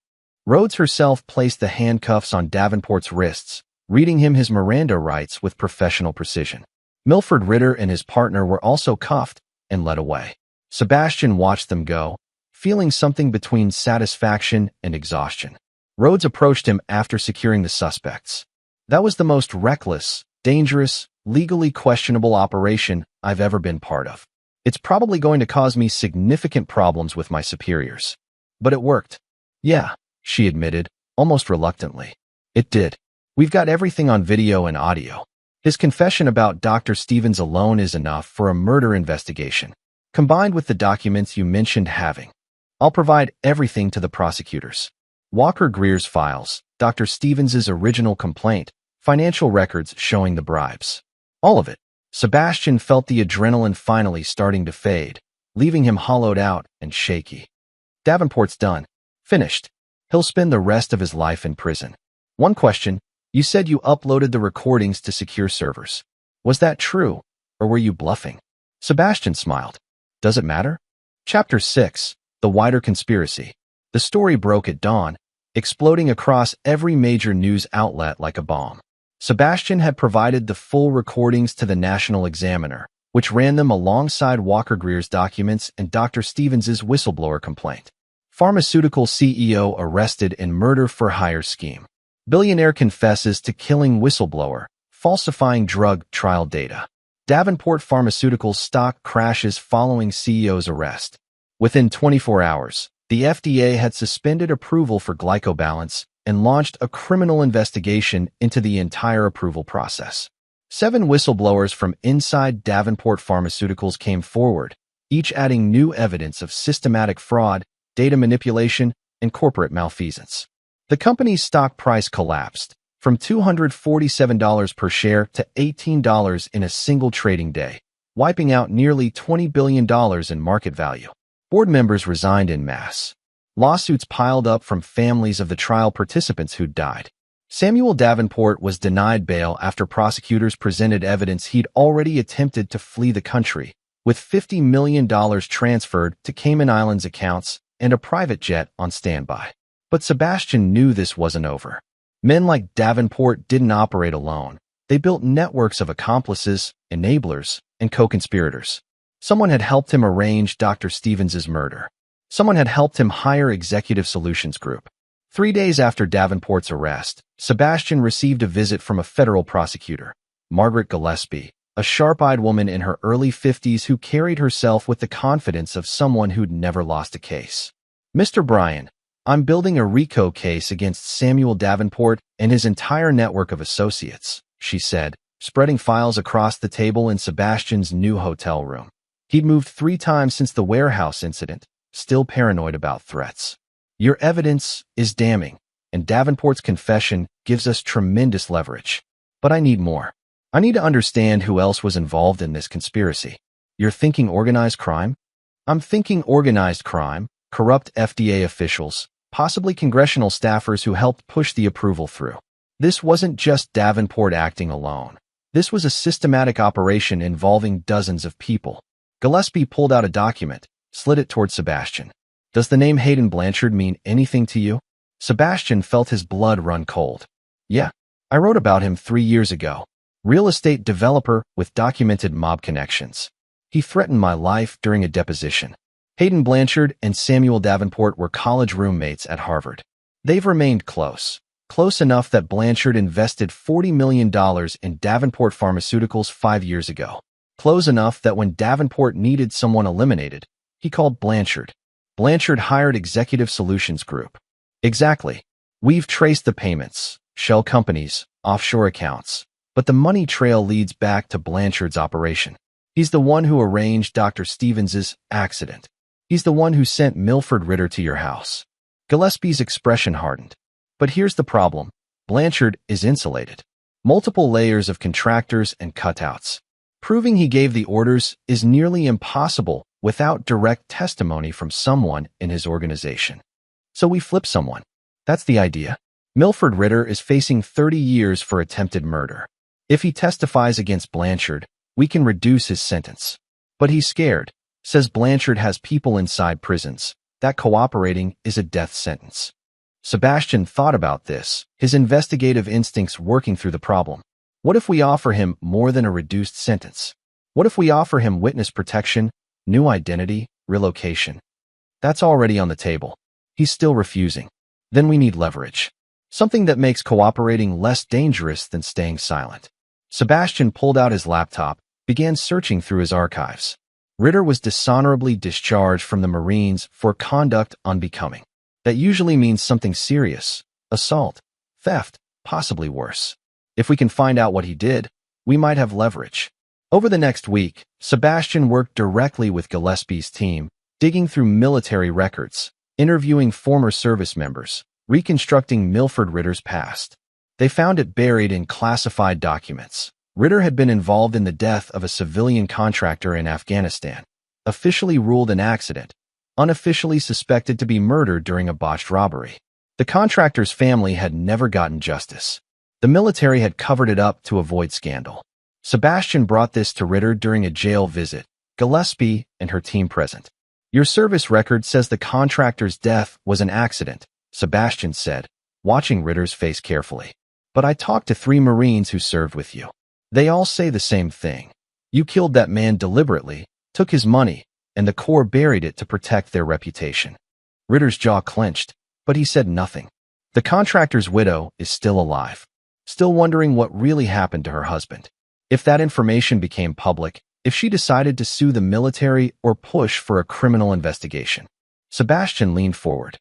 Rhodes herself placed the handcuffs on Davenport's wrists, reading him his Miranda rights with professional precision. Milford Ritter and his partner were also cuffed and led away. Sebastian watched them go, feeling something between satisfaction and exhaustion. Rhodes approached him after securing the suspects. "That was the most reckless, dangerous, legally questionable operation I've ever been part of. It's probably going to cause me significant problems with my superiors. But it worked." "Yeah," she admitted, almost reluctantly. "It did. We've got everything on video and audio. His confession about Dr. Stevens alone is enough for a murder investigation, combined with the documents you mentioned having. I'll provide everything to the prosecutors. Walker Greer's files, Dr. Stevens' original complaint, financial records showing the bribes. All of it." Sebastian felt the adrenaline finally starting to fade, leaving him hollowed out and shaky. "Davenport's done. Finished. He'll spend the rest of his life in prison. One question, you said you uploaded the recordings to secure servers. Was that true, or were you bluffing?" Sebastian smiled. Does it matter? Chapter 6. The Wider Conspiracy. The story broke at dawn, exploding across every major news outlet like a bomb. Sebastian had provided the full recordings to the National Examiner, which ran them alongside Walker Greer's documents and Dr. Stevens's whistleblower complaint. Pharmaceutical CEO arrested in murder-for-hire scheme. Billionaire confesses to killing whistleblower, falsifying drug trial data. Davenport Pharmaceuticals stock crashes following CEO's arrest. Within 24 hours, the FDA had suspended approval for glycobalance and launched a criminal investigation into the entire approval process. 7 whistleblowers from inside Davenport Pharmaceuticals came forward, each adding new evidence of systematic fraud, data manipulation, and corporate malfeasance. The company's stock price collapsed from $247 per share to $18 in a single trading day, wiping out nearly $20 billion in market value. Board members resigned en masse. Lawsuits piled up from families of the trial participants who'd died. Samuel Davenport was denied bail after prosecutors presented evidence he'd already attempted to flee the country, with $50 million transferred to Cayman Islands accounts and a private jet on standby. But Sebastian knew this wasn't over. Men like Davenport didn't operate alone. They built networks of accomplices, enablers, and co-conspirators. Someone had helped him arrange Dr. Stevens's murder. Someone had helped him hire Executive Solutions Group. 3 days after Davenport's arrest, Sebastian received a visit from a federal prosecutor, Margaret Gillespie, a sharp-eyed woman in her early 50s who carried herself with the confidence of someone who'd never lost a case. Mr. Bryan, I'm building a RICO case against Samuel Davenport and his entire network of associates, she said, spreading files across the table in Sebastian's new hotel room. He'd moved 3 times since the warehouse incident, still paranoid about threats. Your evidence is damning, and Davenport's confession gives us tremendous leverage. But I need more. I need to understand who else was involved in this conspiracy. You're thinking organized crime? I'm thinking organized crime, corrupt FDA officials, possibly congressional staffers who helped push the approval through. This wasn't just Davenport acting alone. This was a systematic operation involving dozens of people. Gillespie pulled out a document, slid it toward Sebastian. Does the name Hayden Blanchard mean anything to you? Sebastian felt his blood run cold. Yeah, I wrote about him 3 years ago. Real estate developer with documented mob connections. He threatened my life during a deposition. Hayden Blanchard and Samuel Davenport were college roommates at Harvard. They've remained close enough that Blanchard invested $40 million in Davenport Pharmaceuticals 5 years ago. Close enough that when Davenport needed someone eliminated, he called Blanchard. Blanchard hired Executive Solutions Group. Exactly. We've traced the payments, shell companies, offshore accounts, but the money trail leads back to Blanchard's operation. He's the one who arranged Dr. Stevens's accident. He's the one who sent Milford Ritter to your house. Gillespie's expression hardened. But here's the problem. Blanchard is insulated. Multiple layers of contractors and cutouts. Proving he gave the orders is nearly impossible without direct testimony from someone in his organization. So we flip someone. That's the idea. Milford Ritter is facing 30 years for attempted murder. If he testifies against Blanchard, we can reduce his sentence. But he's scared, says Blanchard has people inside prisons, that cooperating is a death sentence. Sebastian thought about this, his investigative instincts working through the problem. What if we offer him more than a reduced sentence? What if we offer him witness protection, new identity, relocation? That's already on the table. He's still refusing. Then we need leverage. Something that makes cooperating less dangerous than staying silent. Sebastian pulled out his laptop, began searching through his archives. Ritter was dishonorably discharged from the Marines for conduct unbecoming. That usually means something serious, assault, theft, possibly worse. If we can find out what he did, we might have leverage. Over the next week, Sebastian worked directly with Gillespie's team, digging through military records, interviewing former service members, reconstructing Milford Ritter's past. They found it buried in classified documents. Ritter had been involved in the death of a civilian contractor in Afghanistan, officially ruled an accident, unofficially suspected to be murdered during a botched robbery. The contractor's family had never gotten justice. The military had covered it up to avoid scandal. Sebastian brought this to Ritter during a jail visit, Gillespie and her team present. Your service record says the contractor's death was an accident, Sebastian said, watching Ritter's face carefully. But I talked to 3 Marines who served with you. They all say the same thing. You killed that man deliberately, took his money, and the Corps buried it to protect their reputation. Ritter's jaw clenched, but he said nothing. The contractor's widow is still alive, still wondering what really happened to her husband. If that information became public, if she decided to sue the military or push for a criminal investigation. Sebastian leaned forward.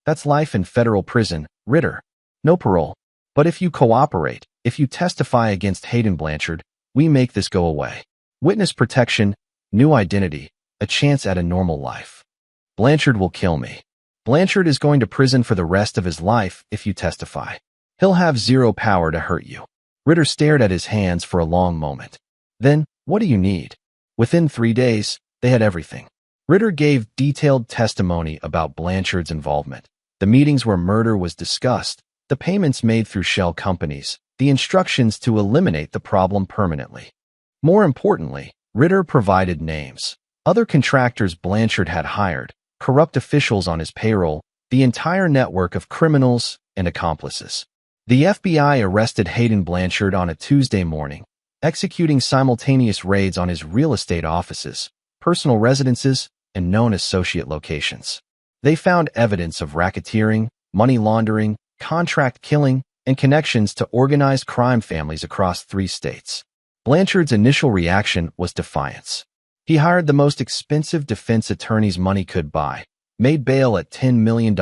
That's life in federal prison, Ritter. No parole. But if you cooperate, if you testify against Hayden Blanchard, we make this go away. Witness protection, new identity, a chance at a normal life. Blanchard will kill me. Blanchard is going to prison for the rest of his life if you testify. He'll have 0 power to hurt you. Ritter stared at his hands for a long moment. Then, what do you need? Within 3 days, they had everything. Ritter gave detailed testimony about Blanchard's involvement. The meetings where murder was discussed, the payments made through shell companies, the instructions to eliminate the problem permanently. More importantly, Ritter provided names. Other contractors Blanchard had hired, corrupt officials on his payroll, the entire network of criminals and accomplices. The FBI arrested Hayden Blanchard on a Tuesday morning, executing simultaneous raids on his real estate offices, personal residences, and known associate locations. They found evidence of racketeering, money laundering, contract killing, and connections to organized crime families across 3 states. Blanchard's initial reaction was defiance. He hired the most expensive defense attorneys money could buy, made bail at $10 million,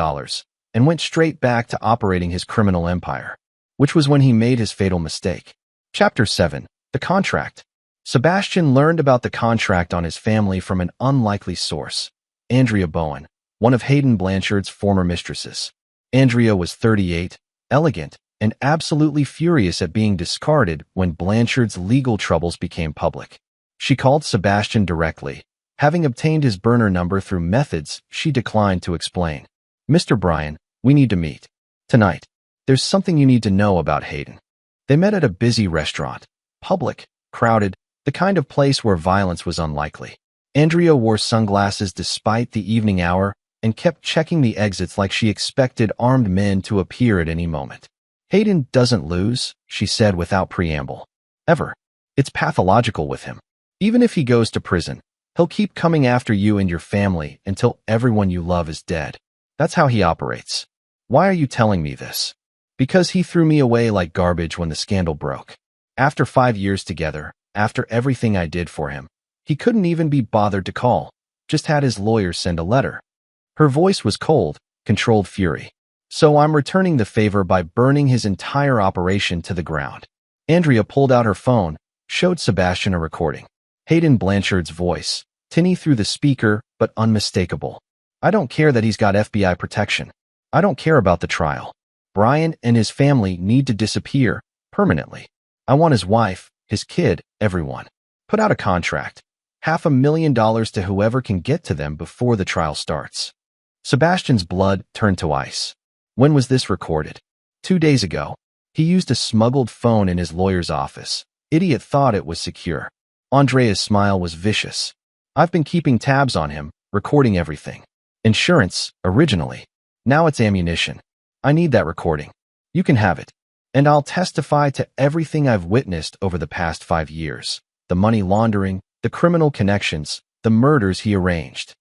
and went straight back to operating his criminal empire, which was when he made his fatal mistake. Chapter 7. The Contract. Sebastian learned about the contract on his family from an unlikely source, Andrea Bowen, one of Hayden Blanchard's former mistresses. Andrea was 38, elegant, and absolutely furious at being discarded when Blanchard's legal troubles became public. She called Sebastian directly, having obtained his burner number through methods she declined to explain. Mr. Bryan, we need to meet. Tonight. There's something you need to know about Hayden. They met at a busy restaurant. Public, crowded, the kind of place where violence was unlikely. Andrea wore sunglasses despite the evening hour and kept checking the exits like she expected armed men to appear at any moment. Hayden doesn't lose, she said without preamble. Ever. It's pathological with him. Even if he goes to prison, he'll keep coming after you and your family until everyone you love is dead. That's how he operates. Why are you telling me this? Because he threw me away like garbage when the scandal broke. After 5 years together, after everything I did for him, he couldn't even be bothered to call, just had his lawyer send a letter. Her voice was cold, controlled fury. So I'm returning the favor by burning his entire operation to the ground. Andrea pulled out her phone, showed Sebastian a recording. Hayden Blanchard's voice, tinny through the speaker, but unmistakable. I don't care that he's got FBI protection. I don't care about the trial. Bryan and his family need to disappear, permanently. I want his wife, his kid, everyone. Put out a contract. $500,000 to whoever can get to them before the trial starts. Sebastian's blood turned to ice. When was this recorded? 2 days ago. He used a smuggled phone in his lawyer's office. Idiot thought it was secure. Andrea's smile was vicious. I've been keeping tabs on him, recording everything. Insurance, originally. Now it's ammunition. I need that recording. You can have it. And I'll testify to everything I've witnessed over the past 5 years. The money laundering, the criminal connections, the murders he arranged.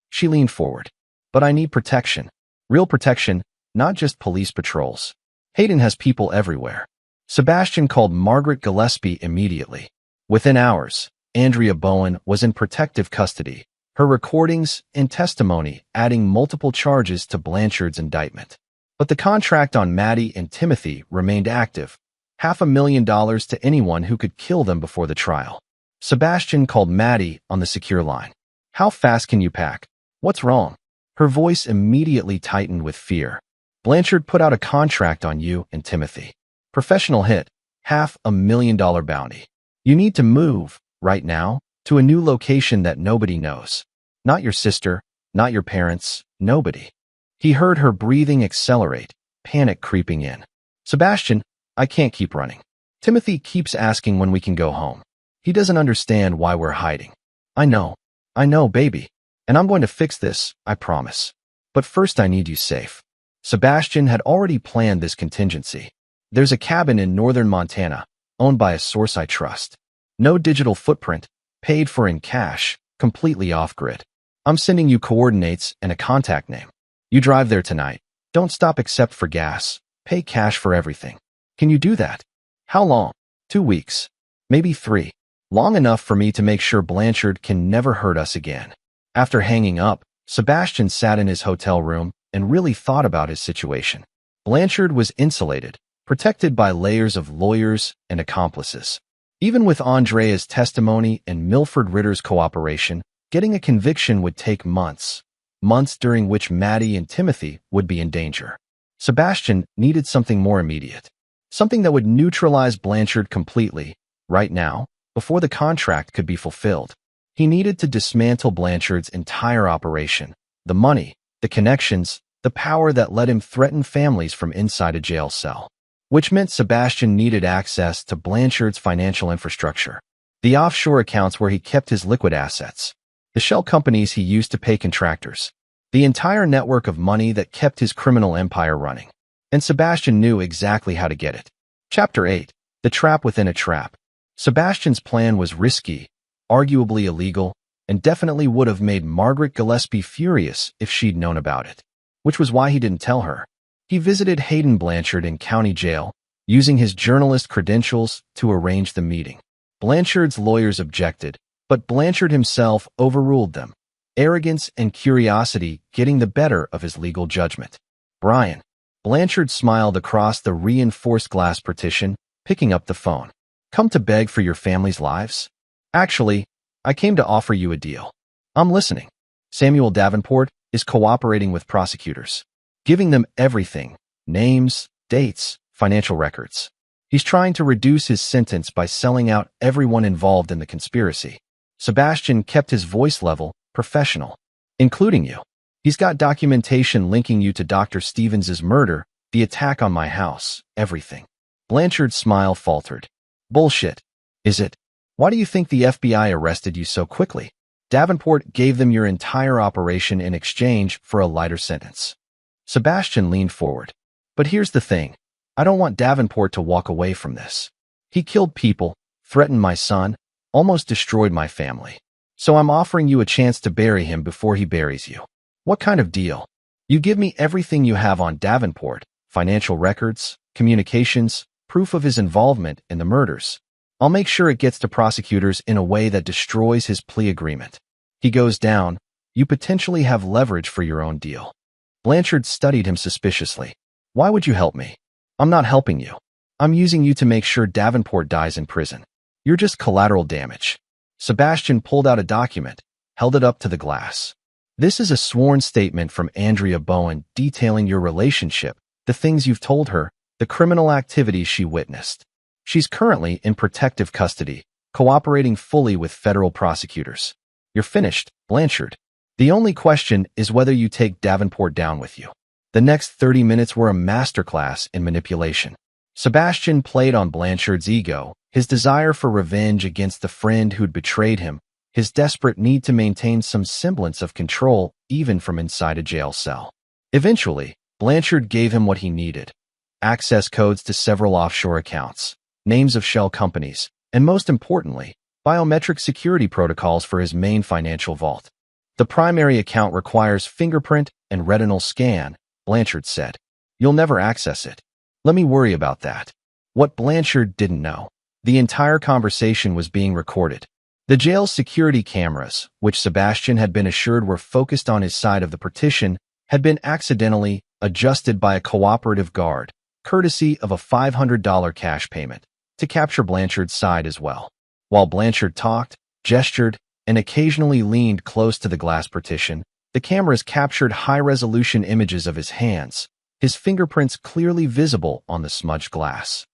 She leaned forward. But I need protection. Real protection, not just police patrols. Hayden has people everywhere. Sebastian called Margaret Gillespie immediately. Within hours, Andrea Bowen was in protective custody, her recordings and testimony adding multiple charges to Blanchard's indictment. But the contract on Maddie and Timothy remained active, $500,000 to anyone who could kill them before the trial. Sebastian called Maddie on the secure line. How fast can you pack? What's wrong? Her voice immediately tightened with fear. Blanchard put out a contract on you and Timothy. Professional hit, $500,000 bounty. You need to move, right now, to a new location that nobody knows. Not your sister, not your parents, nobody. He heard her breathing accelerate, panic creeping in. Sebastian, I can't keep running. Timothy keeps asking when we can go home. He doesn't understand why we're hiding. I know, baby. And I'm going to fix this, I promise. But first I need you safe. Sebastian had already planned this contingency. There's a cabin in northern Montana, owned by a source I trust. No digital footprint, paid for in cash, completely off-grid. I'm sending you coordinates and a contact name. You drive there tonight. Don't stop except for gas. Pay cash for everything. Can you do that? How long? 2 weeks. Maybe 3. Long enough for me to make sure Blanchard can never hurt us again. After hanging up, Sebastian sat in his hotel room and really thought about his situation. Blanchard was insulated, protected by layers of lawyers and accomplices. Even with Andrea's testimony and Milford Ritter's cooperation, getting a conviction would take months during which Maddie and Timothy would be in danger. Sebastian needed something more immediate, something that would neutralize Blanchard completely, right now, before the contract could be fulfilled. He needed to dismantle Blanchard's entire operation, the money, the connections, the power that let him threaten families from inside a jail cell. Which meant Sebastian needed access to Blanchard's financial infrastructure, the offshore accounts where he kept his liquid assets, the shell companies he used to pay contractors, the entire network of money that kept his criminal empire running. And Sebastian knew exactly how to get it. Chapter 8. The Trap Within a Trap. Sebastian's plan was risky, arguably illegal, and definitely would have made Margaret Gillespie furious if she'd known about it, which was why he didn't tell her. He visited Hayden Blanchard in county jail, using his journalist credentials to arrange the meeting. Blanchard's lawyers objected, but Blanchard himself overruled them, arrogance and curiosity getting the better of his legal judgment. Brian. Blanchard smiled across the reinforced glass partition, picking up the phone. Come to beg for your family's lives? Actually, I came to offer you a deal. I'm listening. Samuel Davenport is cooperating with prosecutors, giving them everything, names, dates, financial records. He's trying to reduce his sentence by selling out everyone involved in the conspiracy. Sebastian kept his voice level, professional, including you. He's got documentation linking you to Dr. Stevens's murder, the attack on my house, everything. Blanchard's smile faltered. Bullshit. Is it? Why do you think the FBI arrested you so quickly? Davenport gave them your entire operation in exchange for a lighter sentence. Sebastian leaned forward. But here's the thing. I don't want Davenport to walk away from this. He killed people, threatened my son, almost destroyed my family. So I'm offering you a chance to bury him before he buries you. What kind of deal? You give me everything you have on Davenport, financial records, communications, proof of his involvement in the murders. I'll make sure it gets to prosecutors in a way that destroys his plea agreement. He goes down, you potentially have leverage for your own deal. Blanchard studied him suspiciously. Why would you help me? I'm not helping you. I'm using you to make sure Davenport dies in prison. You're just collateral damage. Sebastian pulled out a document, held it up to the glass. This is a sworn statement from Andrea Bowen detailing your relationship, the things you've told her, the criminal activities she witnessed. She's currently in protective custody, cooperating fully with federal prosecutors. You're finished, Blanchard. The only question is whether you take Davenport down with you. The next 30 minutes were a masterclass in manipulation. Sebastian played on Blanchard's ego, his desire for revenge against the friend who'd betrayed him, his desperate need to maintain some semblance of control even from inside a jail cell. Eventually, Blanchard gave him what he needed: access codes to several offshore accounts, names of shell companies, and most importantly, biometric security protocols for his main financial vault. The primary account requires fingerprint and retinal scan, Blanchard said. You'll never access it. Let me worry about that. What Blanchard didn't know: the entire conversation was being recorded. The jail's security cameras, which Sebastian had been assured were focused on his side of the partition, had been accidentally adjusted by a cooperative guard, courtesy of a $500 cash payment, to capture Blanchard's side as well. While Blanchard talked, gestured, and occasionally leaned close to the glass partition, the cameras captured high-resolution images of his hands, his fingerprints clearly visible on the smudged glass.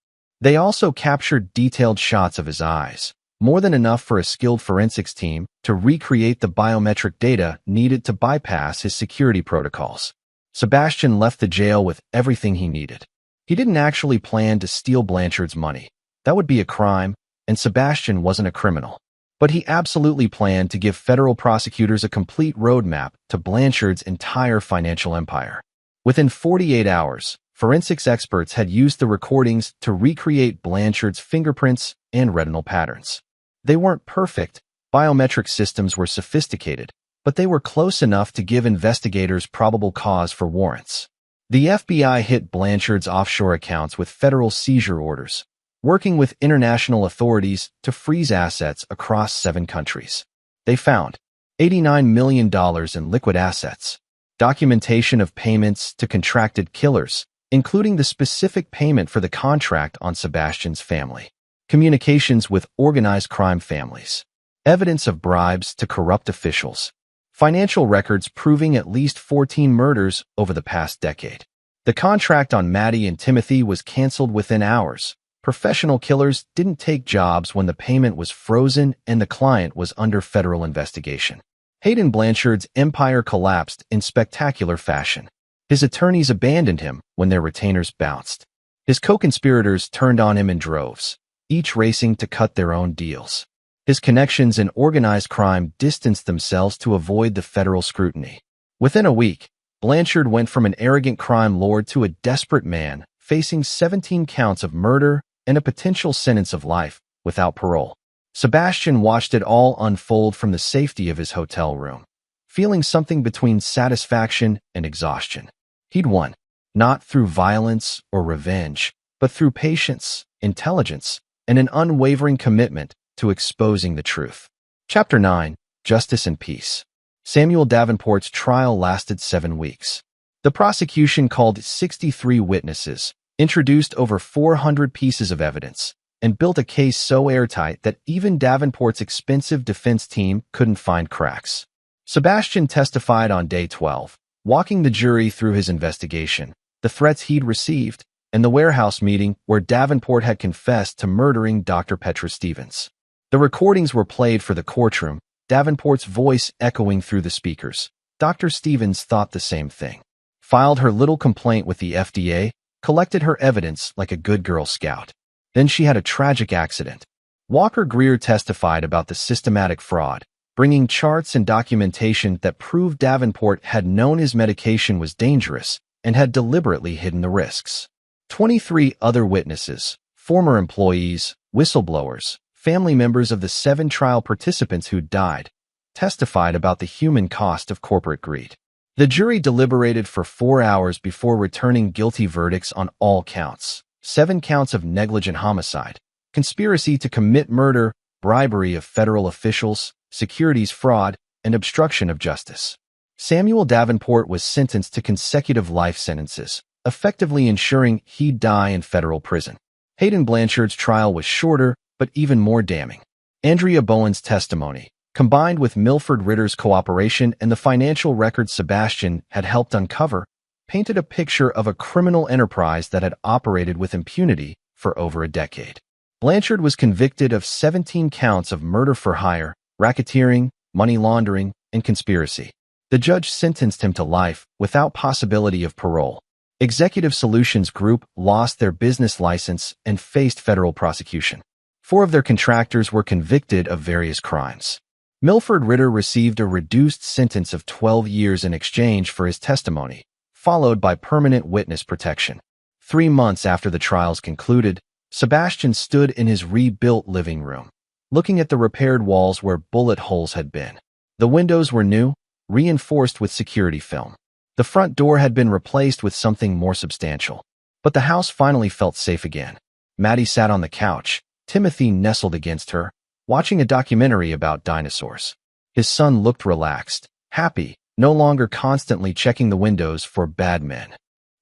They also captured detailed shots of his eyes, more than enough for a skilled forensics team to recreate the biometric data needed to bypass his security protocols. Sebastian left the jail with everything he needed. He didn't actually plan to steal Blanchard's money. That would be a crime, and Sebastian wasn't a criminal. But he absolutely planned to give federal prosecutors a complete roadmap to Blanchard's entire financial empire. Within 48 hours, forensics experts had used the recordings to recreate Blanchard's fingerprints and retinal patterns. They weren't perfect, biometric systems were sophisticated, but they were close enough to give investigators probable cause for warrants. The FBI hit Blanchard's offshore accounts with federal seizure orders, working with international authorities to freeze assets across 7 countries. They found $89 million in liquid assets, documentation of payments to contracted killers, including the specific payment for the contract on Sebastian's family, communications with organized crime families, evidence of bribes to corrupt officials, financial records proving at least 14 murders over the past decade. The contract on Maddie and Timothy was canceled within hours. Professional killers didn't take jobs when the payment was frozen and the client was under federal investigation. Hayden Blanchard's empire collapsed in spectacular fashion. His attorneys abandoned him when their retainers bounced. His co-conspirators turned on him in droves, each racing to cut their own deals. His connections in organized crime distanced themselves to avoid the federal scrutiny. Within a week, Blanchard went from an arrogant crime lord to a desperate man, facing 17 counts of murder and a potential sentence of life without parole. Sebastian watched it all unfold from the safety of his hotel room, feeling something between satisfaction and exhaustion. He'd won, not through violence or revenge, but through patience, intelligence, and an unwavering commitment to exposing the truth. Chapter 9, Justice and Peace. Samuel Davenport's trial lasted 7 weeks. The prosecution called 63 witnesses, introduced over 400 pieces of evidence, and built a case so airtight that even Davenport's expensive defense team couldn't find cracks. Sebastian testified on day 12, walking the jury through his investigation, the threats he'd received, and the warehouse meeting where Davenport had confessed to murdering Dr. Petra Stevens. The recordings were played for the courtroom, Davenport's voice echoing through the speakers. Dr. Stevens thought the same thing. Filed her little complaint with the FDA, collected her evidence like a good Girl Scout. Then she had a tragic accident. Walker Greer testified about the systematic fraud, bringing charts and documentation that proved Davenport had known his medication was dangerous and had deliberately hidden the risks. 23 other witnesses, former employees, whistleblowers, family members of the 7 trial participants who died, testified about the human cost of corporate greed. The jury deliberated for 4 hours before returning guilty verdicts on all counts. 7 counts of negligent homicide, conspiracy to commit murder, bribery of federal officials, securities fraud, and obstruction of justice. Samuel Davenport was sentenced to consecutive life sentences, effectively ensuring he'd die in federal prison. Hayden Blanchard's trial was shorter, but even more damning. Andrea Bowen's testimony, combined with Milford Ritter's cooperation and the financial records Sebastian had helped uncover, painted a picture of a criminal enterprise that had operated with impunity for over a decade. Blanchard was convicted of 17 counts of murder for hire, racketeering, money laundering, and conspiracy. The judge sentenced him to life without possibility of parole. Executive Solutions Group lost their business license and faced federal prosecution. 4 of their contractors were convicted of various crimes. Milford Ritter received a reduced sentence of 12 years in exchange for his testimony, followed by permanent witness protection. 3 months after the trials concluded, Sebastian stood in his rebuilt living room, looking at the repaired walls where bullet holes had been. The windows were new, reinforced with security film. The front door had been replaced with something more substantial. But the house finally felt safe again. Maddie sat on the couch, Timothy nestled against her, watching a documentary about dinosaurs. His son looked relaxed, happy, no longer constantly checking the windows for bad men.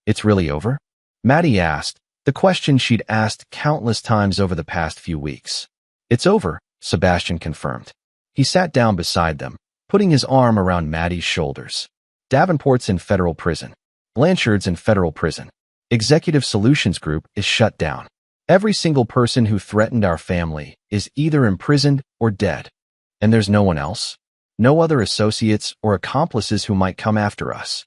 "It's really over?" Maddie asked, the question she'd asked countless times over the past few weeks. "It's over," Sebastian confirmed. He sat down beside them, putting his arm around Maddie's shoulders. "Davenport's in federal prison. Blanchard's in federal prison. Executive Solutions Group is shut down. Every single person who threatened our family is either imprisoned or dead. And there's no one else? No other associates or accomplices who might come after us."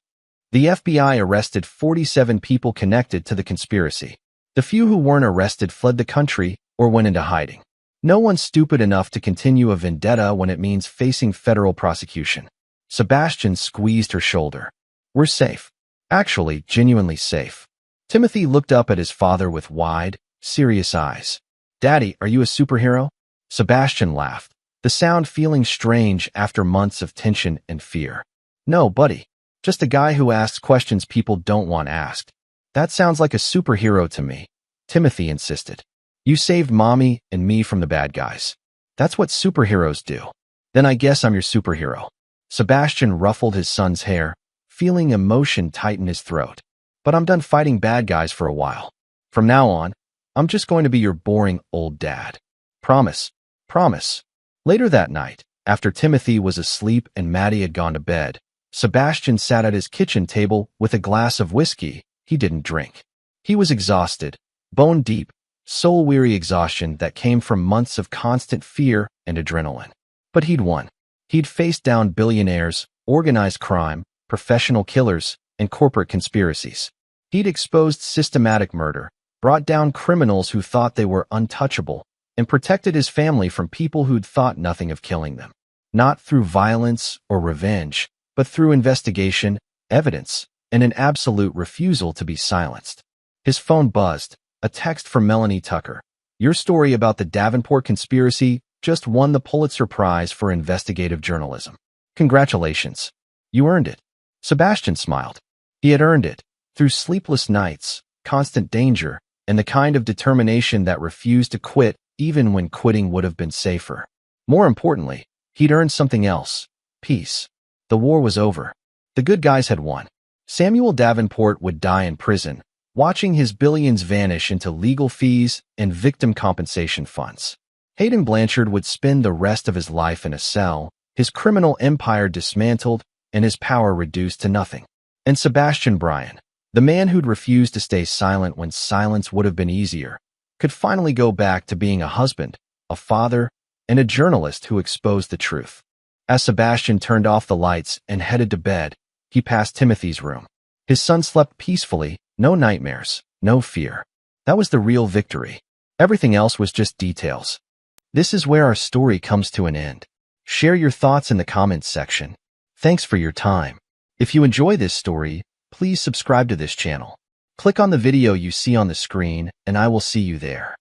The FBI arrested 47 people connected to the conspiracy. The few who weren't arrested fled the country or went into hiding. No one's stupid enough to continue a vendetta when it means facing federal prosecution. Sebastian squeezed her shoulder. We're safe. Actually, genuinely safe. Timothy looked up at his father with wide, serious eyes. Daddy, are you a superhero? Sebastian laughed, the sound feeling strange after months of tension and fear. No, buddy. Just a guy who asks questions people don't want asked. That sounds like a superhero to me, Timothy insisted. You saved Mommy and me from the bad guys. That's what superheroes do. Then I guess I'm your superhero. Sebastian ruffled his son's hair, feeling emotion tighten his throat. But I'm done fighting bad guys for a while. From now on, I'm just going to be your boring old dad. Promise. Promise. Later that night, after Timothy was asleep and Maddie had gone to bed, Sebastian sat at his kitchen table with a glass of whiskey he didn't drink. He was exhausted, bone-deep, soul-weary exhaustion that came from months of constant fear and adrenaline. But he'd won. He'd faced down billionaires, organized crime, professional killers, and corporate conspiracies. He'd exposed systematic murder, brought down criminals who thought they were untouchable, and protected his family from people who'd thought nothing of killing them. Not through violence or revenge, but through investigation, evidence, and an absolute refusal to be silenced. His phone buzzed, a text from Melanie Tucker. Your story about the Davenport conspiracy just won the Pulitzer Prize for investigative journalism. Congratulations. You earned it. Sebastian smiled. He had earned it, through sleepless nights, constant danger, and the kind of determination that refused to quit even when quitting would have been safer. More importantly, he'd earned something else. Peace. The war was over. The good guys had won. Samuel Davenport would die in prison, watching his billions vanish into legal fees and victim compensation funds. Hayden Blanchard would spend the rest of his life in a cell, his criminal empire dismantled and his power reduced to nothing. And Sebastian Bryan, the man who'd refused to stay silent when silence would have been easier, could finally go back to being a husband, a father, and a journalist who exposed the truth. As Sebastian turned off the lights and headed to bed, he passed Timothy's room. His son slept peacefully, no nightmares, no fear. That was the real victory. Everything else was just details. This is where our story comes to an end. Share your thoughts in the comments section. Thanks for your time. If you enjoy this story, please subscribe to this channel. Click on the video you see on the screen, and I will see you there.